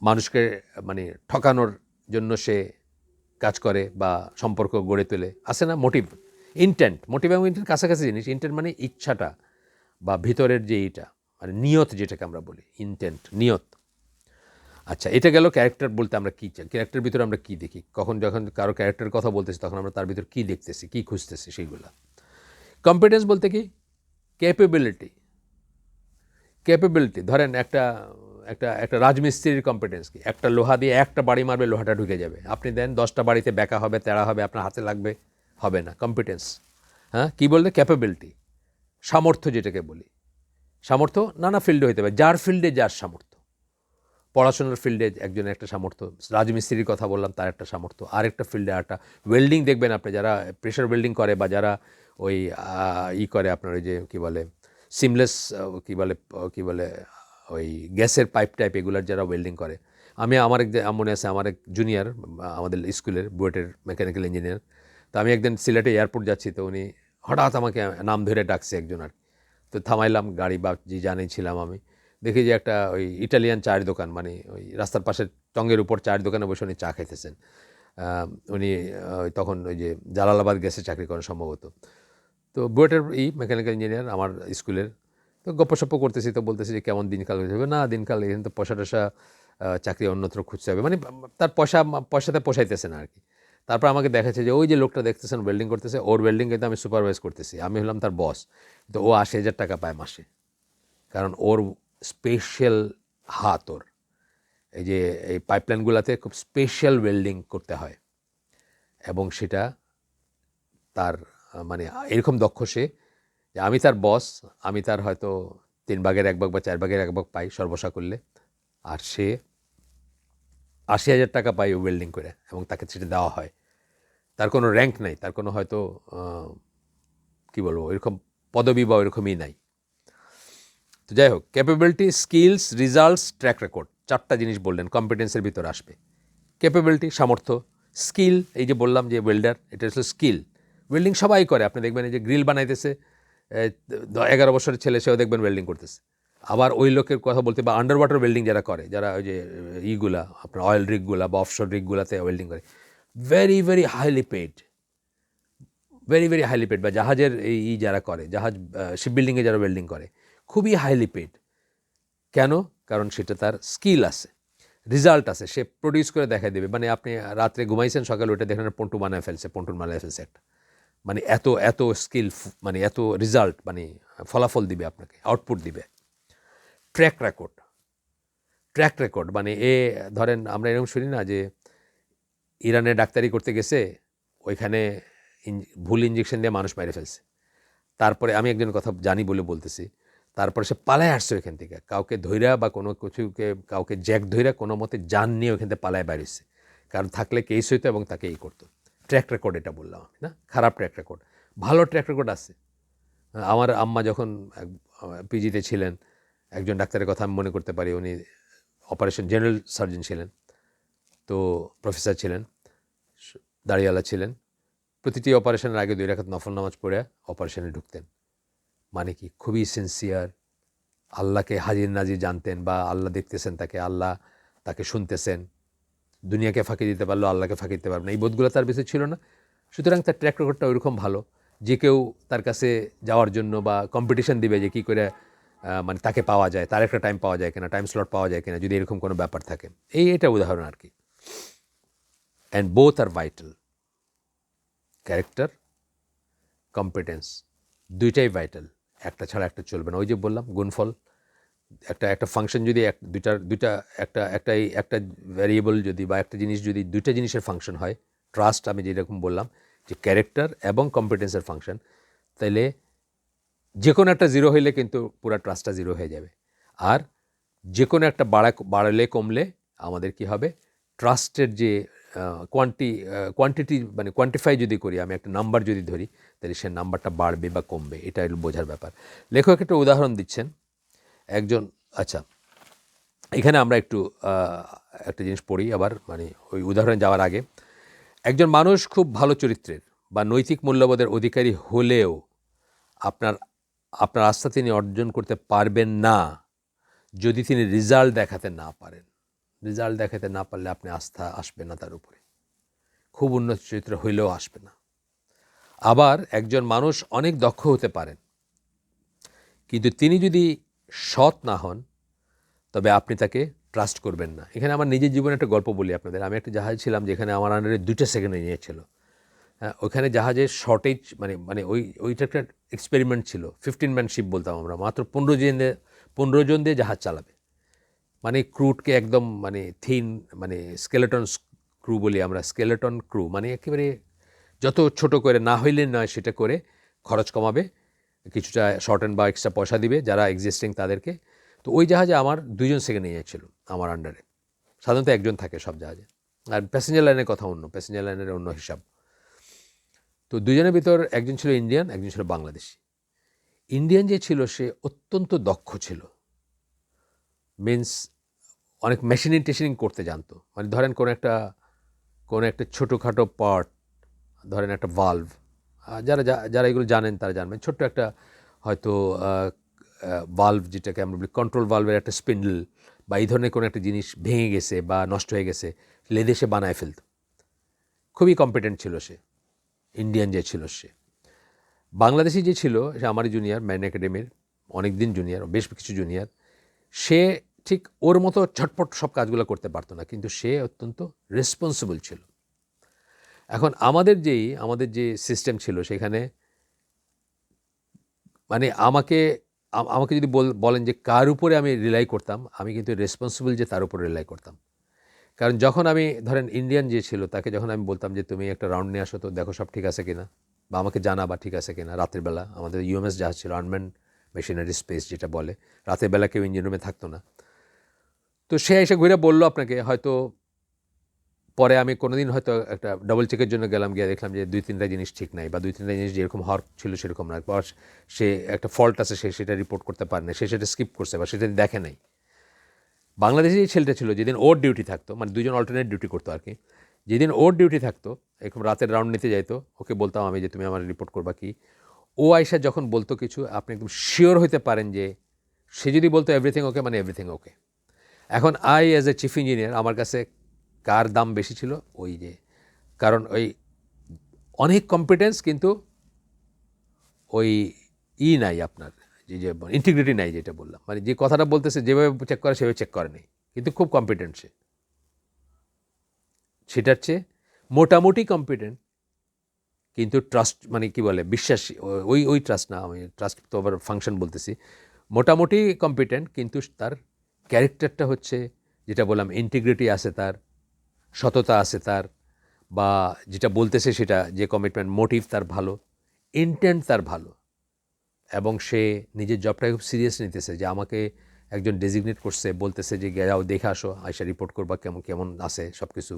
মানুষকে মানে ঠকানোর জন্য সে কাজ করে বা সম্পর্ক গড়ে তোলে, আছে না মোটিভ? মোটিভ এবং ইন্টেন্ট কাছাকাছি জিনিস। ইন্টেন্ট মানে ইচ্ছাটা বা ভিতরের যে এইটা, মানে নিয়ত, যেটাকে আমরা বলি ইন্টেন্ট, নিয়ত। আচ্ছা, এটা গেল ক্যারেক্টার বলতে আমরা কী চাই, ক্যারেক্টার ভিতরে আমরা কী দেখি, যখন কারো ক্যারেক্টারের কথা বলতেছি তখন আমরা তার ভিতর কী দেখতেছি, কী খুঁজতেছি, সেইগুলো। কম্পিটেন্স বলতে কি, ক্যাপেবিলিটি। ধরেন একটা একটা একটা রাজমিস্ত্রির কম্পিটেন্স কি, একটা লোহা দিয়ে একটা বাড়ি মারবে, লোহাটা ঢুকে যাবে। আপনি দেন 10টা বাড়িতে বেঁকা হবে, তেড়া হবে, আপনার হাতে লাগবে, হবে না। কম্পিটেন্স, হ্যাঁ, কী বলতে, ক্যাপেবিলিটি, সামর্থ্য যেটাকে বলি। সামর্থ্য নানা ফিল্ডে হতে পারে, যার ফিল্ডে যার সামর্থ্য। পড়াশোনার ফিল্ডে একজনের একটা সামর্থ্য, রাজমিস্ত্রির কথা বললাম তার একটা সামর্থ্য, আরেকটা ফিল্ডে একটা ওয়েল্ডিং দেখবেন আপনি, যারা প্রেশার ওয়েল্ডিং করে বা যারা ওই করে আপনার ওই যে কী বলে সিমলেস কী বলে ওই গ্যাসের পাইপ টাইপ এগুলার যারা ওয়েল্ডিং করে। আমার মনে আছে, আমার এক জুনিয়র আমাদের স্কুলের বুয়েটের মেকানিক্যাল ইঞ্জিনিয়ার। তো আমি একদিন সিলেটে এয়ারপোর্ট যাচ্ছি, তো উনি হঠাৎ আমাকে নাম ধরে ডাকছে একজন আর। তো থামাইলাম গাড়ি, বা যে জানেই ছিলাম আমি, দেখি যে একটা ওই ইটালিয়ান চায়ের দোকান, মানে ওই রাস্তার পাশের টঙ্গের উপর চায়ের দোকানে বসে উনি চা খাইতেছেন। উনি তখন ওই যে জালালাবাদ গ্যাসে চাকরি করেন সম্ভবত। তো বুয়েটের মেকানিক্যাল ইঞ্জিনিয়ার আমার স্কুলের। তো গপ্পসপ্প করতেছি, তো বলতেছি যে কেমন দিনকাল হয়ে যাবে। না, দিনকাল এখানে তো পয়সা টয়সা, চাকরি অন্যত্র খুঁজতে হবে, মানে তার পয়সাতে পোষাইতেছে না আর কি। তারপর আমাকে দেখাচ্ছে যে ওই যে লোকটা দেখতেছেন ওয়েল্ডিং করতেছে, ওর ওয়েল্ডিং কিন্তু আমি সুপারভাইজ করতেছি, আমি হলাম তার বস। তো ও 80,000 টাকা পায় মাসে, কারণ ওর স্পেশাল হাত, ওর এই যে এই পাইপলাইনগুলোতে খুব স্পেশাল ওয়েল্ডিং করতে হয়, এবং সেটা তার মানে এরকম দক্ষ সে যে আমি তার বস, আমি তার হয়তো 3 ভাগের 1 ভাগ বা 4 ভাগের 1 ভাগ পাই সর্বসা করলে, আর সে 80,000 টাকা পায় ওয়েল্ডিং করে, এবং তাকে সেটা দেওয়া হয়। তার কোনো র্যাঙ্ক নাই, তার কোনো হয়তো কী বলবো এরকম পদবি বা এরকমই নাই। তো যাই হোক, capability, skills, results, track record, 4টা জিনিস বললেন কম্পিটেন্সের ভিতরে আসবে। ক্যাপাবিলিটি, সামর্থ্য। স্কিল, এই যে বললাম যে ওয়েল্ডার, এটা হচ্ছে স্কিল। ওয়েল্ডিং সবাই করে, আপনি দেখবেন এই যে গ্রিল বানাইতেছে 11 বছরের ছেলে, সেও দেখবেন ওয়েল্ডিং করতেছে। আবার ওই লোকের কথা বলতে, বা আন্ডার ওয়াটার ওয়েল্ডিং যারা করে, যারা ওই যে আপনার অয়েল রিগগুলা বা অফশোর রিগগুলাতে ওয়েল্ডিং করে, ভেরি ভেরি হাইলি পেড, বা জাহাজের যারা করে, জাহাজ শিপ বিল্ডিংয়ে যারা ওয়েল্ডিং করে, খুবই হাইলি পেড। কেন? কারণ সেটা তার স্কিল আছে, রেজাল্ট আছে, সে প্রডিউস করে দেখাই দেবে। মানে আপনি রাত্রে ঘুমাইছেন, সকালে উঠে দেখেন পন্টু বানায় ফেলছে, পন্টুর বানায় ফেলছে একটা, মানে এত স্কিল, মানে এত রেজাল্ট, মানে ফলাফল দিবে আপনাকে, আউটপুট দিবে। ট্র্যাক রেকর্ড মানে ধরেন আমরা এরকম শুনি না যে ইরানে ডাক্তারি করতে গেছে, ওইখানে ভুল ইঞ্জেকশন দিয়ে মানুষ মেরে ফেলছে। তারপরে আমি একজন কথা জানি বলে বলতেছি, তারপরে সে পালায় আসছে ওইখান থেকে, কাউকে ধৈরা বা কোনো কিছুকে কাউকে জ্যাক ধৈরা কোনো মতে জান নিয়ে ওইখান থেকে পালায় বেরিয়েছে, কারণ থাকলে কেস হইতো এবং তাকে করতো। ট্র্যাক রেকর্ড এটা বললাম আমি, না খারাপ ট্র্যাক রেকর্ড, ভালো ট্র্যাক রেকর্ড আছে। আমার আম্মা যখন পিজিতে ছিলেন, একজন ডাক্তারের কথা আমি মনে করতে পারি, উনি অপারেশন জেনারেল সার্জন ছিলেন, তো প্রফেসর ছিলেন, দাড়িওয়ালা ছিলেন। প্রতিটি অপারেশনের আগে 2 রাকাত নফল নামাজ পড়ে অপারেশনে ঢুকতেন। মানে কি, খুবই সিনসিয়ার, আল্লাহকে হাজির নাজির জানতেন, বা আল্লাহ দেখতেছেন তাকে, আল্লাহ তাকে শুনতেছেন, দুনিয়াকে ফাঁকি দিতে পারলো, আল্লাহকে ফাঁকি দিতে পারবে না, এই বোধগুলো তার বেশি ছিল না। সুতরাং তার ট্র্যাক রেকর্ডটা ওইরকম ভালো যে কেউ তার কাছে যাওয়ার জন্য বা কম্পিটিশন দিবে যে কী করে মানে তাকে পাওয়া যায়, তার একটা টাইম পাওয়া যায় কিনা, টাইম স্লট পাওয়া যায় কিনা, যদি এরকম কোনো ব্যাপার থাকে। এটা উদাহরণ আর কি। And both are vital, character, competence, দুইটাই ভাইটাল, একটা ছাড়া একটা চলবে না। ওই যে বললাম গুণফল, একটা ফাংশন যদি একটা ভ্যারিয়েবল যদি বা একটা জিনিস যদি 2টা জিনিসের ফাংশন হয়, ট্রাস্ট আমি যেরকম বললাম যে ক্যারেক্টার এবং কম্পিটেন্সের ফাংশন, তাইলে যে কোনো একটা 0 হইলে কিন্তু পুরো ট্রাস্টটা 0 হয়ে যাবে। আর যে কোনো একটা বাড়ালে কমলে আমাদের কি হবে, ট্রাস্টের যে কোয়ান্টিটি মানে কোয়ান্টিফাই যদি করি, আমি একটা নাম্বার যদি ধরি, তাহলে সে নাম্বারটা বাড়বে বা কমবে, এটা বোঝার ব্যাপার। লেখক একটা উদাহরণ দিচ্ছেন একজন। আচ্ছা, এখানে আমরা একটা জিনিস পড়ি আবার, মানে ওই উদাহরণে যাওয়ার আগে, একজন মানুষ খুব ভালো চরিত্রের বা নৈতিক মূল্যবোধের অধিকারী হলেও আপনার আস্থা তিনি অর্জন করতে পারবেন না যদি তিনি রেজাল্ট দেখাতে না পারেন। রেজাল্ট দেখাতে না পারলে আপনি আস্থা আসবে না তার উপরে, খুব উন্নত চরিত্র হইলেও আসবে না। আবার একজন মানুষ অনেক দক্ষ হতে পারেন, কিন্তু তিনি যদি সৎ না হন তবে আপনি তাকে ট্রাস্ট করবেন না। এখানে আমার নিজের জীবনে একটা গল্প বলি আপনাদের। আমি একটা জাহাজ ছিলাম যেখানে আমার আন্ডারে 2টা সেকেন্ড ইঞ্জিনিয়ার ছিল। হ্যাঁ, ওইখানে জাহাজের শর্টেজ মানে মানে ওইটা একটা এক্সপেরিমেন্ট ছিল। 15 ম্যান শিপ বলতাম আমরা, মাত্র 15 জন দিয়ে জাহাজ চালাবে। মানে ক্রুটকে একদম মানে থিন মানে স্কেলেটন ক্রু বলি আমরা, স্কেলেটন ক্রু মানে একেবারে যত ছোট করে না হইলে নয় সেটা করে খরচ কমাবে, কিছুটা শর্ট অ্যান্ড বা এক্সট্রা পয়সা দিবে যারা এক্সিস্টিং তাদেরকে। তো ওই জাহাজে আমার 2জন সেকেন্ড ইঞ্জিনিয়ার ছিল আমার আন্ডারে। সাধারণত একজন থাকে সব জাহাজে, আর প্যাসেঞ্জার লাইনের কথা অন্য, প্যাসেঞ্জার লাইনের অন্য হিসাব। তো 2জনের ভিতর একজন ছিল ইন্ডিয়ান, একজন ছিল বাংলাদেশি। ইন্ডিয়ান যে ছিল সে অত্যন্ত দক্ষ ছিল, মিন্স অনেক মেশিনিং টেশিনিং করতে জানতো। মানে ধরেন কোনো একটা ছোটোখাটো পার্ট, ধরেন একটা ভালভ, যারা যারা এগুলো জানেন তারা জানবেন, ছোট্ট একটা হয়তো ভালভ যেটাকে আমরা বলি কন্ট্রোল ভালভের একটা স্পিন্ডল বা এই ধরনের কোনো একটা জিনিস ভেঙে গেছে বা নষ্ট হয়ে গেছে, লেদে সে বানায় ফেলত। খুবই কম্পিটেন্ট ছিল সে, ইন্ডিয়ান যে ছিল সে। বাংলাদেশি যে ছিল সে আমারই জুনিয়র, ম্যান একাডেমির অনেক দিন জুনিয়র, বেশ কিছু জুনিয়র। সে ঠিক ওর মতো ঝটপট সব কাজগুলো করতে পারতো না, কিন্তু সে অত্যন্ত রেসপন্সিবল ছিল। এখন আমাদের যে সিস্টেম ছিল সেখানে মানে আমাকে যদি বলেন যে কার উপরে আমি রিলাই করতাম, আমি কিন্তু রেসপন্সিবল যে তার উপরে রিলাই করতাম। কারণ যখন আমি ধরেন ইন্ডিয়ান যে ছিল তাকে যখন আমি বলতাম যে তুমি একটা রাউন্ড নিয়ে আসো তো দেখো সব ঠিক আছে কিনা, বা আমাকে জানাবা ঠিক আছে কিনা, রাতের বেলা আমাদের ইউএমএস জাহাজ ছিল, আনম্যান মেশিনারি স্পেস যেটা বলে, রাতের বেলা কেউ ইঞ্জিন রুমে থাকতো না। তো সে এসে ঘুরে বললো আপনাকে, হয়তো পরে আমি কোনোদিন হয়তো একটা ডবল চেকের জন্য গেলাম, গিয়ে দেখলাম যে 2-3টা জিনিস ঠিক নাই, বা 2-3টা জিনিস যেরকম হওয়ার ছিল সেরকম না, বা সে একটা ফল্ট আছে সে সেটা রিপোর্ট করতে পারে না, সে সেটা স্কিপ করছে বা সেটা দেখে নাই। বাংলাদেশে যে ছেলেটা ছিল যেদিন ওর ডিউটি থাকতো, মানে 2জন অল্টারনেট ডিউটি করতো আর কি, যেদিন ওর ডিউটি থাকতো এরকম রাতের রাউন্ড নিতে যাইতো, ওকে বলতাম আমি যে তুমি আমার রিপোর্ট করবা কি, ও আয়সা যখন বলতো কিছু আপনি একদম শিওর হইতে পারেন যে সে যদি বলতো এভরিথিং ওকে মানে এভরিথিং ওকে। এখন অ্যাজ এ চিফ ইঞ্জিনিয়ার আমার কাছে কার দাম বেশি ছিল, ওই যে কারণ ওই অনেক কম্পিটেন্স কিন্তু ওই নাই আপনার, যে ইন্টিগ্রিটি নাই, যেটা বললাম মানে যে কথাটা বলতেছে যেভাবে চেক করে সেভাবে চেক করে নেই, কিন্তু খুব কম্পিটেন্ট সে, সেটার চেয়ে মোটামুটি কম্পিটেন্ট কিন্তু ট্রাস্ট মানে কি বলে বিশ্বাসী, ওই ট্রাস্ট না, আমি ট্রাস্ট তো আবার ফাংশন বলতেছি। মোটামুটি কম্পিটেন্ট কিন্তু তার ক্যারেক্টারটা হচ্ছে যেটা বললাম ইন্টিগ্রিটি আছে তার, সততা আছে তার, বা যেটা বলতেছে সেটা যে কমিটমেন্ট মোটিভ তার ভালো, ইন্টেন্ট তার ভালো, এবং সে নিজের জবটাকে খুব সিরিয়াস নিতেছে। যে আমাকে একজন ডেজিগনেট করছে, বলতেছে যে যাও দেখে আসো, আয়সা রিপোর্ট করবা কেমন কেমন আছে সব কিছু,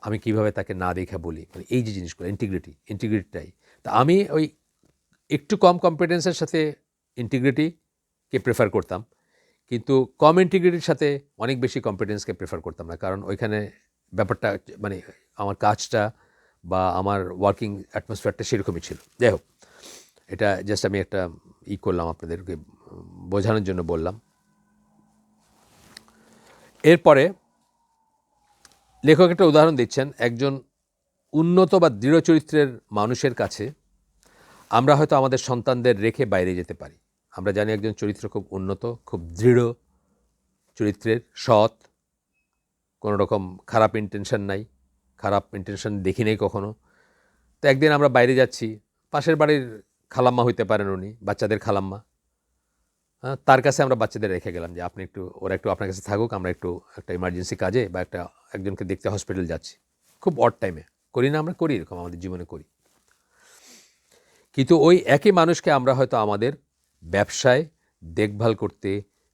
আমি কিভাবে তাকে না দেখে বলি, মানে এই যে জিনিসগুলো ইন্টিগ্রিটিটাই। তা আমি ওই একটু কম কম্পিটেন্সের সাথে ইন্টিগ্রিটিকে প্রেফার করতাম, কিন্তু কম ইন্টিগ্রিটির সাথে অনেক বেশি কম্পিটেন্সকে প্রেফার করতাম না, কারণ ওইখানে ব্যাপারটা মানে আমার কাজটা বা আমার ওয়ার্কিং অ্যাটমসফিয়ারটা সেরকমই ছিল। যাই হোক, এটা জাস্ট আমি একটা করলাম আপনাদেরকে বোঝানোর জন্য বললাম। এরপরে লেখক একটা উদাহরণ দিচ্ছেন, একজন উন্নত বা দৃঢ় চরিত্রের মানুষের কাছে আমরা হয়তো আমাদের সন্তানদের রেখে বাইরে যেতে পারি। আমরা জানি একজন চরিত্র খুব উন্নত, খুব দৃঢ় চরিত্রের, সৎ, কোনো রকম খারাপ ইন্টেনশন নাই, খারাপ ইন্টেনশন দেখি নেই কখনো। তো একদিন আমরা বাইরে যাচ্ছি, পাশের বাড়ির খালাম্মা হইতে পারেন উনি, বাচ্চাদের খালাম্মা, হ্যাঁ, তার কাছে আমরা বাচ্চাদের রেখে গেলাম যে আপনি ওরা একটু আপনার কাছে থাকুক, আমরা একটু একটা ইমার্জেন্সি কাজে বা একজনকে দেখতে হসপিটাল যাচ্ছি, খুব অড টাইমে। করি না আমরা? করি, এরকম আমাদের জীবনে করি। কিন্তু ওই একই মানুষকে আমরা হয়তো আমাদের ব্যবসায় দেখভাল করতে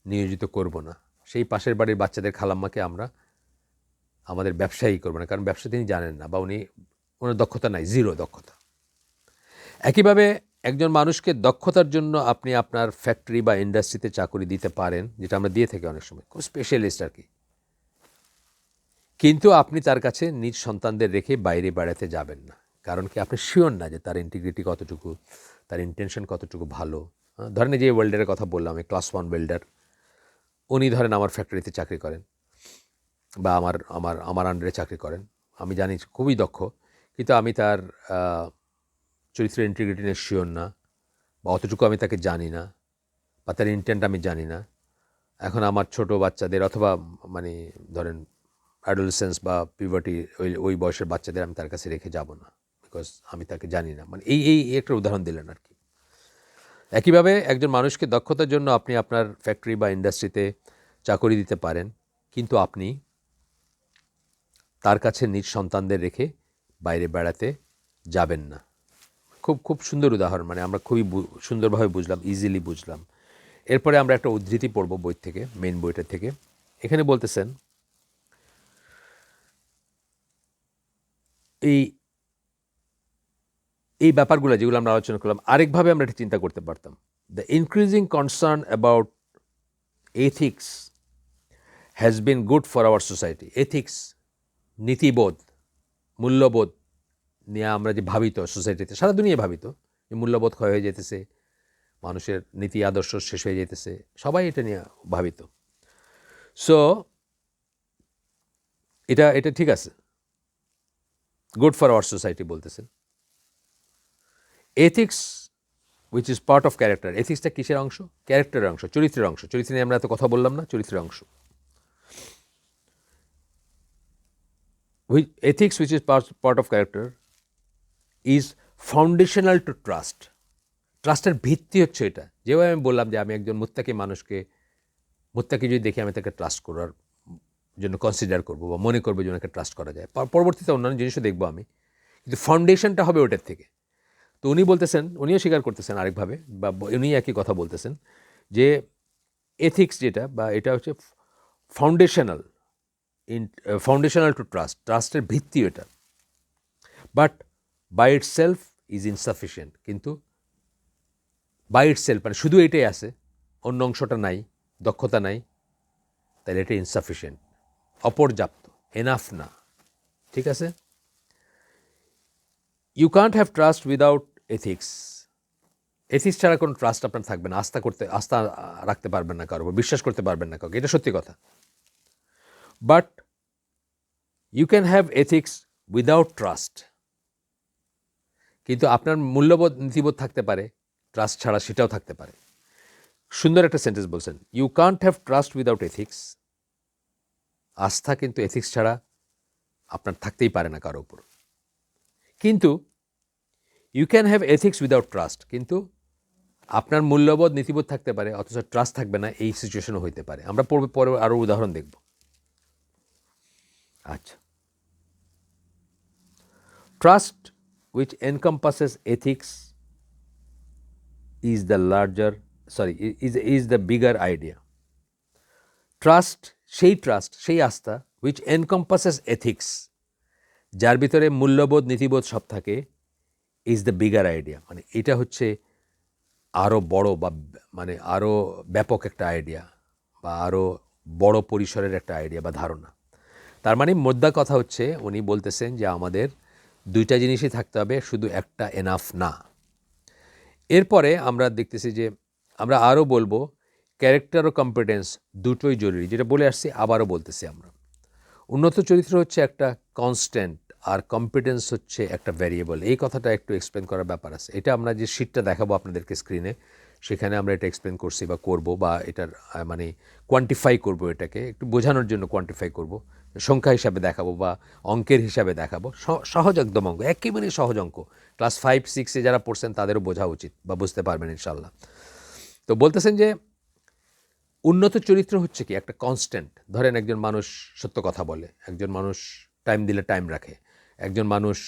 নিয়োজিত করব না, সেই পাশের বাড়ির বাচ্চাদের খালাম্মাকে আমরা আমাদের ব্যবসায়ী করবো না, কারণ ব্যবসা তিনি জানেন না বা ওনার দক্ষতা নাই, জিরো দক্ষতা। একইভাবে একজন মানুষকে দক্ষতার জন্য আপনি আপনার ফ্যাক্টরি বা ইন্ডাস্ট্রিতে চাকরি দিতে পারেন, যেটা আমরা দিয়ে থাকি অনেক সময়, খুব স্পেশালিস্ট আর কি, কিন্তু আপনি তার কাছে নিজ সন্তানদের রেখে বাইরে বেড়াতে যাবেন না। কারণ কি, আপনি শিওর না যে তার ইন্টিগ্রিটি কতটুকু, তার ইন্টেনশন কতটুকু ভালো। ধরেন যে ওয়েল্ডারের কথা বললাম, আমি ক্লাস 1 ওয়েল্ডার, উনি ধরেন আমার ফ্যাক্টরিতে চাকরি করেন বা আমার আন্ডারে চাকরি করেন, আমি জানি খুবই দক্ষ, কিন্তু আমি তার চরিত্রের ইন্টিগ্রিটি নিয়ে শিওর না, বা অতটুকু আমি তাকে জানি না, বা তার ইন্টেন্ট আমি জানি না। এখন আমার ছোট বাচ্চাদের অথবা মানে ধরেন অ্যাডোলেসেন্স বা পিউবার্টি ওই বয়সের বাচ্চাদের আমি তার কাছে রেখে যাব না, বিকজ আমি তাকে জানি না। মানে এই একটা উদাহরণ দিলেন আর কি। একইভাবে একজন মানুষকে দক্ষতার জন্য আপনি আপনার ফ্যাক্টরি বা ইন্ডাস্ট্রিতে চাকরি দিতে পারেন, কিন্তু আপনি তার কাছে নিজ সন্তানদের রেখে বাইরে বেড়াতে যাবেন না। খুব খুব সুন্দর উদাহরণ, মানে আমরা খুবই সুন্দরভাবে বুঝলাম, ইজিলি বুঝলাম। এরপরে আমরা একটা উদ্ধৃতি পড়ব বই থেকে, মেইন বইটা থেকে। এখানে বলতেছেন এই ব্যাপারগুলো যেগুলো আমরা আলোচনা করলাম, আরেকভাবে আমরা এটা চিন্তা করতে পারতাম। The increasing concern about ethics has been good for our society. Ethics, নীতিবোধ, মূল্যবোধ নিয়ে আমরা যে ভাবিত সোসাইটিতে, সারা দুনিয়ায় ভাবিত যে মূল্যবোধ ক্ষয় হয়ে যেতেছে, মানুষের নীতি আদর্শ শেষ হয়ে যেতেছে, সবাই এটা নিয়ে ভাবিত। সো এটা ঠিক আছে, গুড ফর আওয়ার সোসাইটি বলতেছেন। Ethics which is part of character. এথিক্সটা কিসের অংশ? ক্যারেক্টারের অংশ, চরিত্রের অংশ। চরিত্র নিয়ে আমরা এত কথা বললাম না, চরিত্রের অংশ। Ethics which is part of character is foundational to trust. ট্রাস্টের ভিত্তি হচ্ছে এটা। যেভাবে আমি বললাম যে আমি একজন মুত্তাকি মানুষকে, মুত্তাকি যদি দেখি আমি তাকে ট্রাস্ট করার জন্য কনসিডার করবো বা মনে করবো যে ওনাকে ট্রাস্ট করা যায়। পরবর্তীতে অন্যান্য জিনিসও দেখবো আমি, কিন্তু ফাউন্ডেশনটা হবে ওটার থেকে। তো উনি বলতেছেন, উনিও স্বীকার করতেছেন আরেকভাবে, বা উনি একই কথা বলতেছেন যে এথিক্স যেটা, বা এটা হচ্ছে ফাউন্ডেশনাল টু ট্রাস্ট, ট্রাস্টের ভিত্তি এটা। But by itself is insufficient. কিন্তু বাই ইট সেলফ মানে শুধু এটাই আছে, অন্য অংশটা নাই, দক্ষতা নাই, তাহলে এটা ইনসাফিসিয়েন্ট, অপর্যাপ্ত, এনাফ না। ঠিক আছে? You can't have trust without ethics. Ethics ছাড়া কোনো ট্রাস্ট আপনার থাকবে না। আস্থা রাখতে পারবেন না কারো উপর, বিশ্বাস করতে পারবেন না কাউকে, এটা সত্যি কথা। But you can have ethics without trust. কিন্তু আপনার মূল্যবোধ, নীতিবোধ থাকতে পারে, ট্রাস্ট ছাড়া সেটাও থাকতে পারে। সুন্দর একটা সেন্টেন্স বলছেন, you can't have trust without ethics. আস্থা কিন্তু এথিক্স ছাড়া আপনার থাকতেই পারে না কারো উপর। কিন্তু you can have ethics without trust. কিন্তু আপনার মূল্যবোধ, নীতিবোধ থাকতে পারে, অথচ ট্রাস্ট থাকবে না, এই সিচুয়েশনও হইতে পারে। আমরা পরে আরও উদাহরণ দেখব। আচ্ছা, trust which encompasses ethics is the bigger idea. Trust, সেই আস্থা which encompasses ethics, যার ভিতরে মূল্যবোধ, নীতিবোধ সব থাকে, is the bigger idea, মানে এটা হচ্ছে আরও বড়, বা মানে আরও ব্যাপক একটা আইডিয়া, বা আরও বড় পরিসরের একটা আইডিয়া বা ধারণা। তার মানে মোদ্দা কথা হচ্ছে, উনি বলতেছেন যে আমাদের দুইটা জিনিসই থাকতে হবে, শুধু একটা এনাফ না। এরপরে আমরা দেখতেছি যে আমরা আরও বলবো ক্যারেক্টার ও কম্পিটেন্স দুটোই জরুরি, যেটা বলে আসছি, আবারও বলতেছি আমরা। উন্নত চরিত্র হচ্ছে একটা কনস্ট্যান্ট, আর কম্পিটেন্স হচ্ছে একটা ভ্যারিয়েবল। এই কথাটা একটু এক্সপ্লেন করার ব্যাপার আছে। এটা আমরা যে শিটটা দেখাবো আপনাদেরকে স্ক্রিনে, সেখানে আমরা এটা এক্সপ্লেন করছি বা করবো, বা এটার মানে কোয়ান্টিফাই করব, এটাকে একটু বোঝানোর জন্য কোয়ান্টিফাই করব, সংখ্যা হিসাবে দেখাবো বা অঙ্কের হিসাবে দেখাবো। সহজ একদম অঙ্ক, একেবারেই সহজ অঙ্ক। ক্লাস 5-6-এ যারা পড়ছেন তাদেরও বোঝা উচিত বা বুঝতে পারবেন ইনশাল্লাহ। তো বলতেছেন যে উন্নত চরিত্র হচ্ছে কি একটা কনস্ট্যান্ট। ধরেন একজন মানুষ সত্য কথা বলে, একজন মানুষ টাইম দিলে টাইম রাখে, একজন মানুষ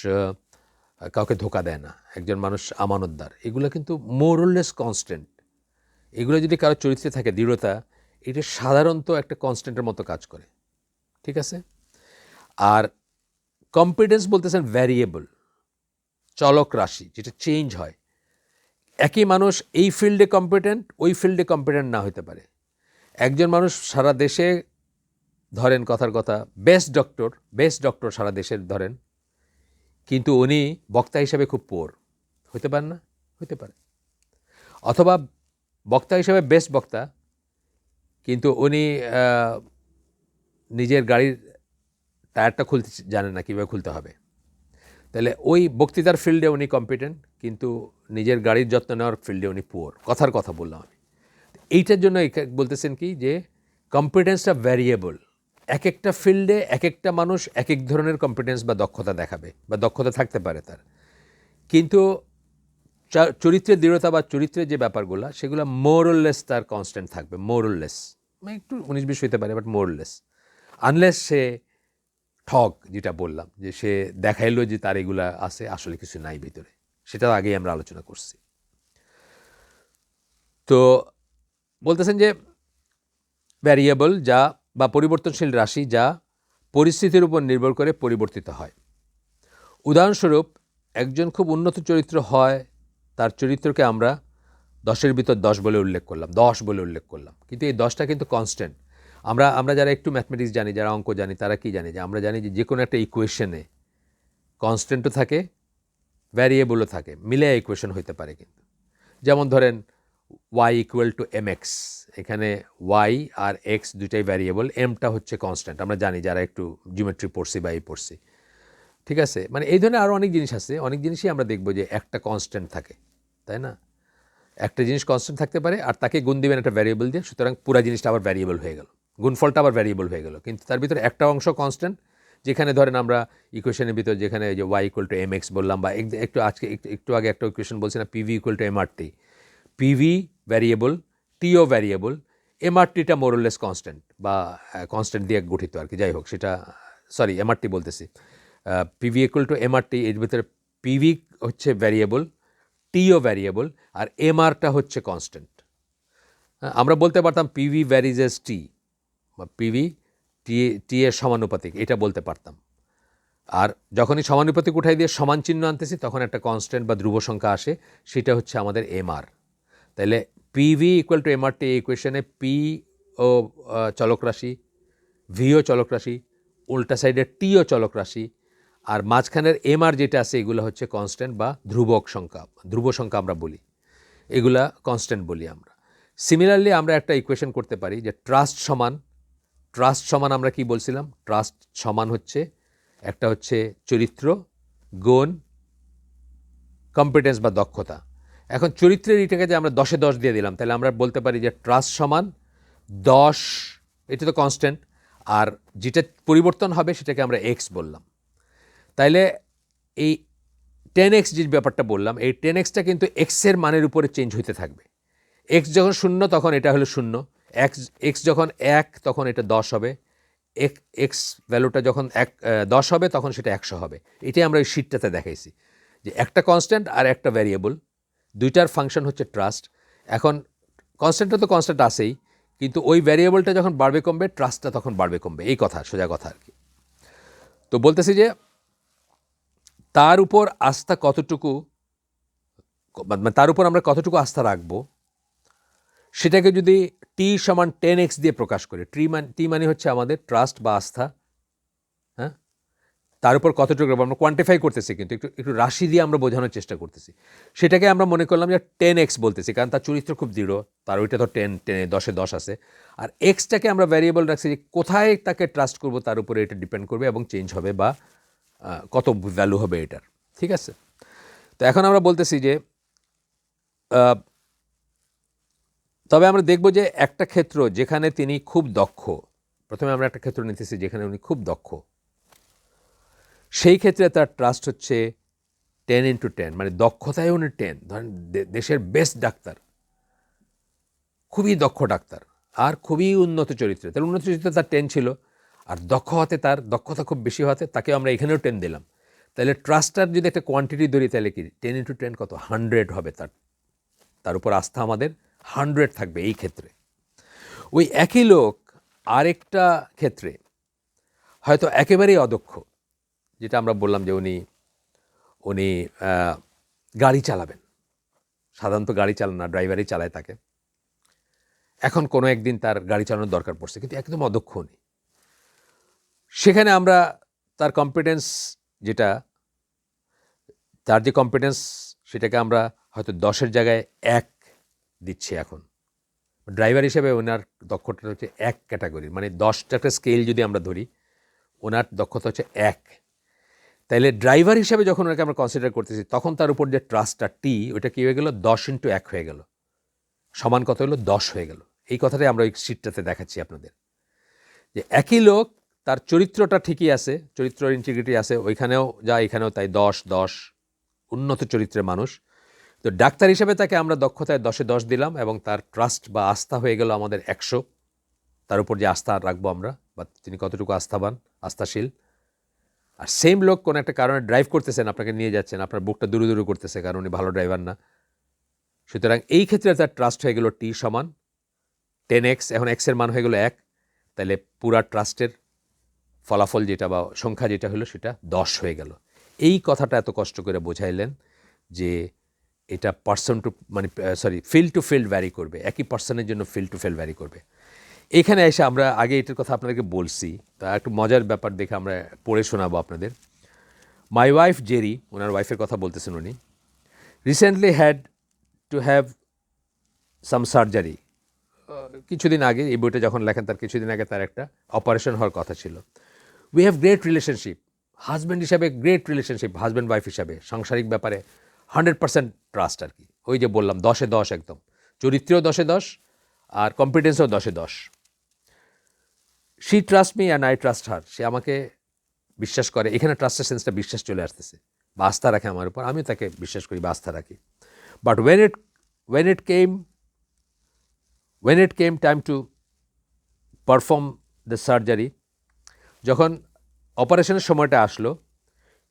কাউকে ধোকা দেয় না, একজন মানুষ আমানতদার। এগুলো কিন্তু মোরলেস কনস্ট্যান্ট। এগুলো যদি কারো চরিত্রে থাকে, দৃঢ়তা, এটা সাধারণত একটা কনস্ট্যান্টের মতো কাজ করে। ঠিক আছে? আর কম্পিটেন্স বলতেছেন ভ্যারিয়েবল, চলক রাশি, যেটা চেঞ্জ হয়। একই মানুষ এই ফিল্ডে কম্পিটেন্ট, ওই ফিল্ডে কম্পিটেন্ট না হতে পারে। একজন মানুষ সারা দেশে, ধরেন কথার কথা, বেস্ট ডক্টর সারা দেশের ধরেন, কিন্তু উনি বক্তা হিসাবে খুব পুয়ার হতে পারেন না, হতে পারে। অথবা বক্তা হিসাবে বেস্ট বক্তা, কিন্তু উনি নিজের গাড়ির টায়ারটা খুলতে জানেন না, কীভাবে খুলতে হবে। তাহলে ওই বক্তৃতার ফিল্ডে উনি কম্পিটেন্ট, কিন্তু নিজের গাড়ির যত্ন নেওয়ার ফিল্ডে উনি পুয়ার। কথার কথা বললাম আমি। এইটার জন্য বলতেছেন কি যে কম্পিটেন্সটা ভ্যারিয়েবল, এক একটা ফিল্ডে এক একটা মানুষ এক এক ধরনের কম্পিটেন্স বা দক্ষতা দেখাবে বা দক্ষতা থাকতে পারে তার, কিন্তু চরিত্রের দৃঢ়তা বা চরিত্রের যে ব্যাপারগুলো সেগুলো মোরলেস তার কনস্ট্যান্ট থাকবে, মোরলেস, মানে একটু 19-20 হইতে পারে বাট মোরলেস, আনলেস সে ঠগ, যেটা বললাম যে সে দেখাইলো যে তার এগুলা আছে, আসলে কিছু নাই ভিতরে, সেটা আগেই আমরা আলোচনা করছি। তো বলতেছেন যে ভ্যারিয়েবল যা বা পরিবর্তনশীল রাশি যা পরিস্থিতির উপর নির্ভর করে পরিবর্তিত হয়। উদাহরণস্বরূপ একজন খুব উন্নত চরিত্র হয়, তার চরিত্রকে আমরা 10-এর ভিতর 10 বলে উল্লেখ করলাম, 10 বলে উল্লেখ করলাম, কিন্তু এই 10টা কিন্তু কনস্ট্যান্ট। আমরা যারা একটু ম্যাথমেটিক্স জানি, যারা অঙ্ক জানি, তারা কি জানি যে আমরা জানি যে কোনো একটা ইকুয়েশনে কনস্ট্যান্টও থাকে, ভ্যারিয়েবলও থাকে, মিলে ইকুয়েশন হইতে পারে। কিন্তু যেমন ধরেন y ইকুয়াল টু mx, এখানে y আর x দুইটাই ভ্যারিয়েবল, mটা হচ্ছে কনস্ট্যান্ট, আমরা জানি যারা একটু জিওমেট্রি পড়ছি বা এই পড়ছি, ঠিক আছে। মানে এই ধরনের আরও অনেক জিনিস আছে, অনেক জিনিসই আমরা দেখব যে একটা কনস্ট্যান্ট থাকে, তাই না? একটা জিনিস কনস্ট্যান্ট থাকতে পারে আর তাকে গুণ দিবেন একটা ভ্যারিয়েবল দিয়ে, সুতরাং পুরো জিনিসটা আবার ভ্যারিয়েবল হয়ে গেল, গুণফলটা আবার ভ্যারিয়েবল হয়ে গেল, কিন্তু তার ভিতরে একটা অংশ কনস্ট্যান্ট, যেখানে ধরেন আমরা ইকুয়েশনের ভিতর যেখানে যে y ইকুয়াল টু mx বললাম, বা একটু আজকে একটু আগে একটা ইকুয়েশন বলছি না, pv equal to mrt, PV variable, টিও ভ্যারিয়েবল, এমআরটিটা মোরলেস কনস্ট্যান্ট বা কনস্ট্যান্ট দিয়ে গঠিত আর কি, যাই হোক সেটা, সরি এমআরটি বলতেছি, পিভি ইকুয়াল টু এমআরটি, এর ভিতরে পিভি হচ্ছে ভ্যারিয়েবল, টিও ভ্যারিয়েবল, আর এমআরটা হচ্ছে কনস্ট্যান্ট। আমরা বলতে পারতাম পিভি ভ্যারিজ এস টি, বা পিভি টি এর সমানুপাতিক, এটা বলতে পারতাম। আর যখনই সমানুপাতিক উঠাই দিয়ে সমান চিহ্ন আনতেছি তখন একটা কনস্ট্যান্ট বা ধ্রুব সংখ্যা আসে, সেটা হচ্ছে আমাদের এমআর। তাহলে পিভি ইকুয়াল টু এমআরটি ইকুয়েশনে পি ও চলক রাশি, ভিও চলক রাশি, উল্টা সাইডে টিও চলক রাশি, আর মাঝখানের এমআর যেটা আছে এগুলো হচ্ছে কনস্ট্যান্ট বা ধ্রুবক সংখ্যা, ধ্রুব সংখ্যা আমরা বলি, এগুলা কনস্ট্যান্ট বলি আমরা। সিমিলারলি আমরা একটা ইকুয়েশন করতে পারি যে ট্রাস্ট সমান আমরা কি বলছিলাম, ট্রাস্ট সমান হচ্ছে একটা হচ্ছে চরিত্র গুণ কম্পিটেন্স বা দক্ষতা। এখন চরিত্রের এটাকে যে আমরা 10-এ 10 দিয়ে দিলাম, তাহলে আমরা বলতে পারি যে ট্রাস্ট সমান 10, এটা তো কনস্ট্যান্ট, আর যেটা পরিবর্তন হবে সেটাকে আমরা এক্স বললাম। তাইলে এই 10x যে ব্যাপারটা বললাম, এই 10xটা কিন্তু এক্সের মানের উপরে চেঞ্জ হইতে থাকবে। এক্স যখন 0 তখন এটা হলো 0, এক্স যখন 1 তখন এটা 10 হবে, এক্স ভ্যালুটা যখন 10 হবে তখন সেটা 100 হবে। এটাই আমরা ওই শিটটাতে দেখাইছি যে একটা কনস্ট্যান্ট আর একটা ভ্যারিয়েবল, দুইটার ফাংশন হচ্ছে ট্রাস্ট। এখন কনস্ট্যান্টটা তো কনস্ট্যান্ট আসেই, কিন্তু ওই ভ্যারিয়েবলটা যখন বাড়বে কমবে, ট্রাস্টটা তখন বাড়বে কমবে, এই কথা, সোজা কথা আর কি। তো বলতেছি যে তার উপর আস্থা কতটুকু, তার উপর আমরা কতটুকু আস্থা রাখবো, সেটাকে যদি টি সমান 10x দিয়ে প্রকাশ করে, টি মানে হচ্ছে আমাদের ট্রাস্ট বা আস্থা, হ্যাঁ, তার উপর কতটুকু আমরা কোয়ান্টিফাই করতেছি, কিন্তু একটু একটু রাশি দিয়ে আমরা বোঝানোর চেষ্টা করতেছি। সেটাকে আমরা মনে করলাম যে 10x বলতেছি, কারণ তার চরিত্র খুব দৃঢ়, তার ওইটা তো 10-এ 10 আছে, আর এক্সটাকে আমরা ভ্যারিয়েবল রাখছি যে কোথায় তাকে ট্রাস্ট করব তার উপরে এটা ডিপেন্ড করবে এবং চেঞ্জ হবে বা কত ভ্যালু হবে এটার, ঠিক আছে। তো এখন আমরা বলতেছি যে তবে আমরা দেখব যে একটা ক্ষেত্র যেখানে তিনি খুব দক্ষ, প্রথমে আমরা একটা ক্ষেত্র নিতেছি যেখানে উনি খুব দক্ষ, সেই ক্ষেত্রে তার ট্রাস্ট হচ্ছে 10x10, মানে দক্ষতায় উনি 10। ধরেন দেশের বেস্ট ডাক্তার, খুবই দক্ষ ডাক্তার আর খুবই উন্নত চরিত্রে, তার উন্নত চরিত্রে তার 10 ছিল, আর দক্ষ হতে তার দক্ষতা খুব বেশি হতে তাকে আমরা এখানেও 10 দিলাম। তাহলে ট্রাস্টটার যদি একটা কোয়ান্টিটি ধরি তাহলে কি 10x10 কত, 100 হবে। তার উপর আস্থা আমাদের 100 থাকবে এই ক্ষেত্রে। ওই একই লোক আরেকটা ক্ষেত্রে হয়তো একেবারেই অদক্ষ, যেটা আমরা বললাম যে উনি গাড়ি চালাবেন, সাধারণত গাড়ি চালান না, ড্রাইভারই চালায় তাকে। এখন কোনো একদিন তার গাড়ি চালানোর দরকার পড়ছে, কিন্তু একদম অদক্ষ উনি। সেখানে আমরা তার কম্পিটেন্স, যেটা তার যে কম্পিটেন্স, সেটাকে আমরা হয়তো 10-এর জায়গায় 1 দিচ্ছি। এখন ড্রাইভার হিসেবে ওনার দক্ষতা হচ্ছে 1 ক্যাটাগরির, মানে 10টা একটা স্কেল যদি আমরা ধরি, ওনার দক্ষতা হচ্ছে 1। তাইলে ড্রাইভার হিসেবে যখন ওনাকে আমরা কনসিডার করতেছি তখন তার উপর যে ট্রাস্টটা টি, ওইটা কী হয়ে গেল, 10x1 হয়ে গেল। সমান কত হলো? 10 হয়ে গেল। এই কথাটাই আমরা ওই শিটটাতে দেখাচ্ছি আপনাদের, যে একই লোক, তার চরিত্রটা ঠিকই আছে, চরিত্রের ইন্টিগ্রিটি আছে, ওইখানেও যা এখানেও তাই, 10, উন্নত চরিত্রের মানুষ। তো ডাক্তার হিসেবে তাকে আমরা দক্ষতায় 10-এ 10 দিলাম, এবং তার ট্রাস্ট বা আস্থা হয়ে গেল আমাদের 100। তার উপর যে আস্থা রাখবো আমরা, বা তিনি কতটুকু আস্থাবান, আস্থাশীল। আর সেম লোক কোনো একটা কারণে ড্রাইভ করতেছেন, আপনাকে নিয়ে যাচ্ছেন, আপনার বুকটা দুরু দুরু করতেছে, কারণ উনি ভালো ড্রাইভার না। সুতরাং এই ক্ষেত্রে তার ট্রাস্ট হয়ে গেল T সমান 10x, এখন এক্সের মান হয়ে গেল 1, তাহলে পুরা ট্রাস্টের ফলাফল যেটা বা সংখ্যা যেটা হলো সেটা 10 হয়ে গেল। এই কথাটা এত কষ্ট করে বোঝাইলেন যে এটা পার্সন টু মানে ফিল্ড টু ফিল্ড ভ্যারি করবে, একই পার্সনের জন্য ফিল্ড টু ফিল্ড ভ্যারি করবে। এইখানে এসে আমরা আগে এটার কথা আপনাদেরকে বলছি, তা একটু মজার ব্যাপার দেখে আমরা পড়ে শোনাবো আপনাদের। মাই ওয়াইফ জেরি, ওনার ওয়াইফের কথা বলতেছেন উনি, recently had to have some surgery. কিছুদিন আগে, এই বইটা যখন লেখেন তার কিছুদিন আগে তার একটা অপারেশন হওয়ার কথা ছিল। We have great relationship, husband হিসাবে গ্রেট রিলেশনশিপ, হাজব্যান্ড ওয়াইফ হিসাবে সাংসারিক ব্যাপারে 100% ট্রাস্ট আর কি। ওই যে বললাম 10-এ 10 একদম, চরিত্রেও 10-এ 10 আর কম্পিটেন্সও 10-এ 10। She trust me and I trust her, সে আমাকে বিশ্বাস করে। এখানে ট্রাস্টের সেন্সটা বিশ্বাস চলে আসতেছে, বা আস্থা রাখে আমার উপর, আমিও তাকে বিশ্বাস করি বা আস্থা রাখি। But when it came time to perform the surgery, যখন অপারেশনের সময়টা আসলো,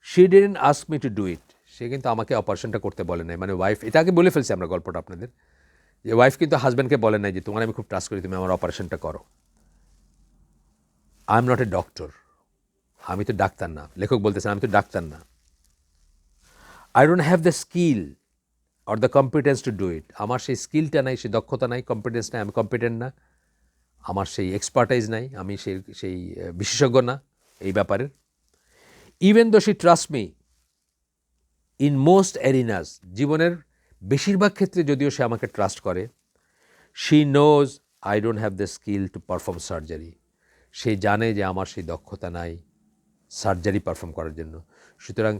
she didn't ask me to do it, সে কিন্তু আমাকে অপারেশনটা করতে বলে নাই। মানে ওয়াইফ, এটা আগে বলে ফেলছে আমরা গল্পটা আপনাদের, যে ওয়াইফ কিন্তু হাজব্যান্ডকে বলে নাই যে তোমার আমি খুব ট্রাস্ট করি, তুমি আমার অপারেশনটা করো। I am not a doctor, আমি তো ডাক্তার না। লেখক বলতেছেন আমি তো ডাক্তার না। I don't have the skill or the competence to do it, আমার সেই স্কিলটা নাই, সেই দক্ষতা নাই, কম্পিটেন্স নাই, আমি কম্পিটেন্ট না, আমার সেই এক্সপার্টাইজ নাই, আমি সেই বিশেষজ্ঞ না এই ব্যাপারের। Even though she trust me in most arenas, জীবনের বেশিরভাগ ক্ষেত্রে যদিও সে আমাকে ট্রাস্ট করে, she knows I don't have the skill to perform surgery, সে জানে যে আমার সেই দক্ষতা নাই সার্জারি পারফর্ম করার জন্য। সুতরাং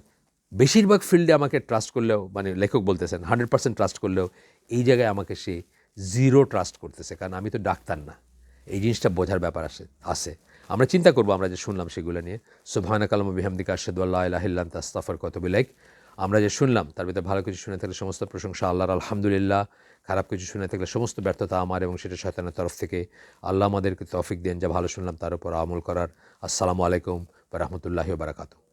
বেশিরভাগ ফিল্ডে আমাকে ট্রাস্ট করলেও, মানে লেখক বলতেছেন 100% ট্রাস্ট করলেও, এই জায়গায় আমাকে সে 0 ট্রাস্ট করতেছে, কারণ আমি তো ডাক্তার না। এই জিনিসটা বোঝার ব্যাপার আছে। আমরা চিন্তা করবো আমরা যে শুনলাম সেগুলো নিয়ে। সুবহানাকা আল্লাহুম্মা বিহামদিকা আশহাদু আল্লা ইলাহা ইল্লা আনতা আস্তাগফিরুকা ওয়া আতুবু ইলাইক। আমরা যে শুনলাম তার ভিতরে ভালো কিছু শুনে থাকলে সমস্ত প্রশংসা আল্লাহর, আলহামদুলিল্লাহ। খারাপ কিছু শুনে থাকলে সমস্ত ব্যর্থতা আমার, এবং সেটা শয়তানের তরফ থেকে। আল্লাহ আমাদেরকে তৌফিক দেন যা ভালো শুনলাম তার উপর আমল করার। আসসালামু আলাইকুম ওয়া রাহমাতুল্লাহি ওয়া বারাকাতুহু।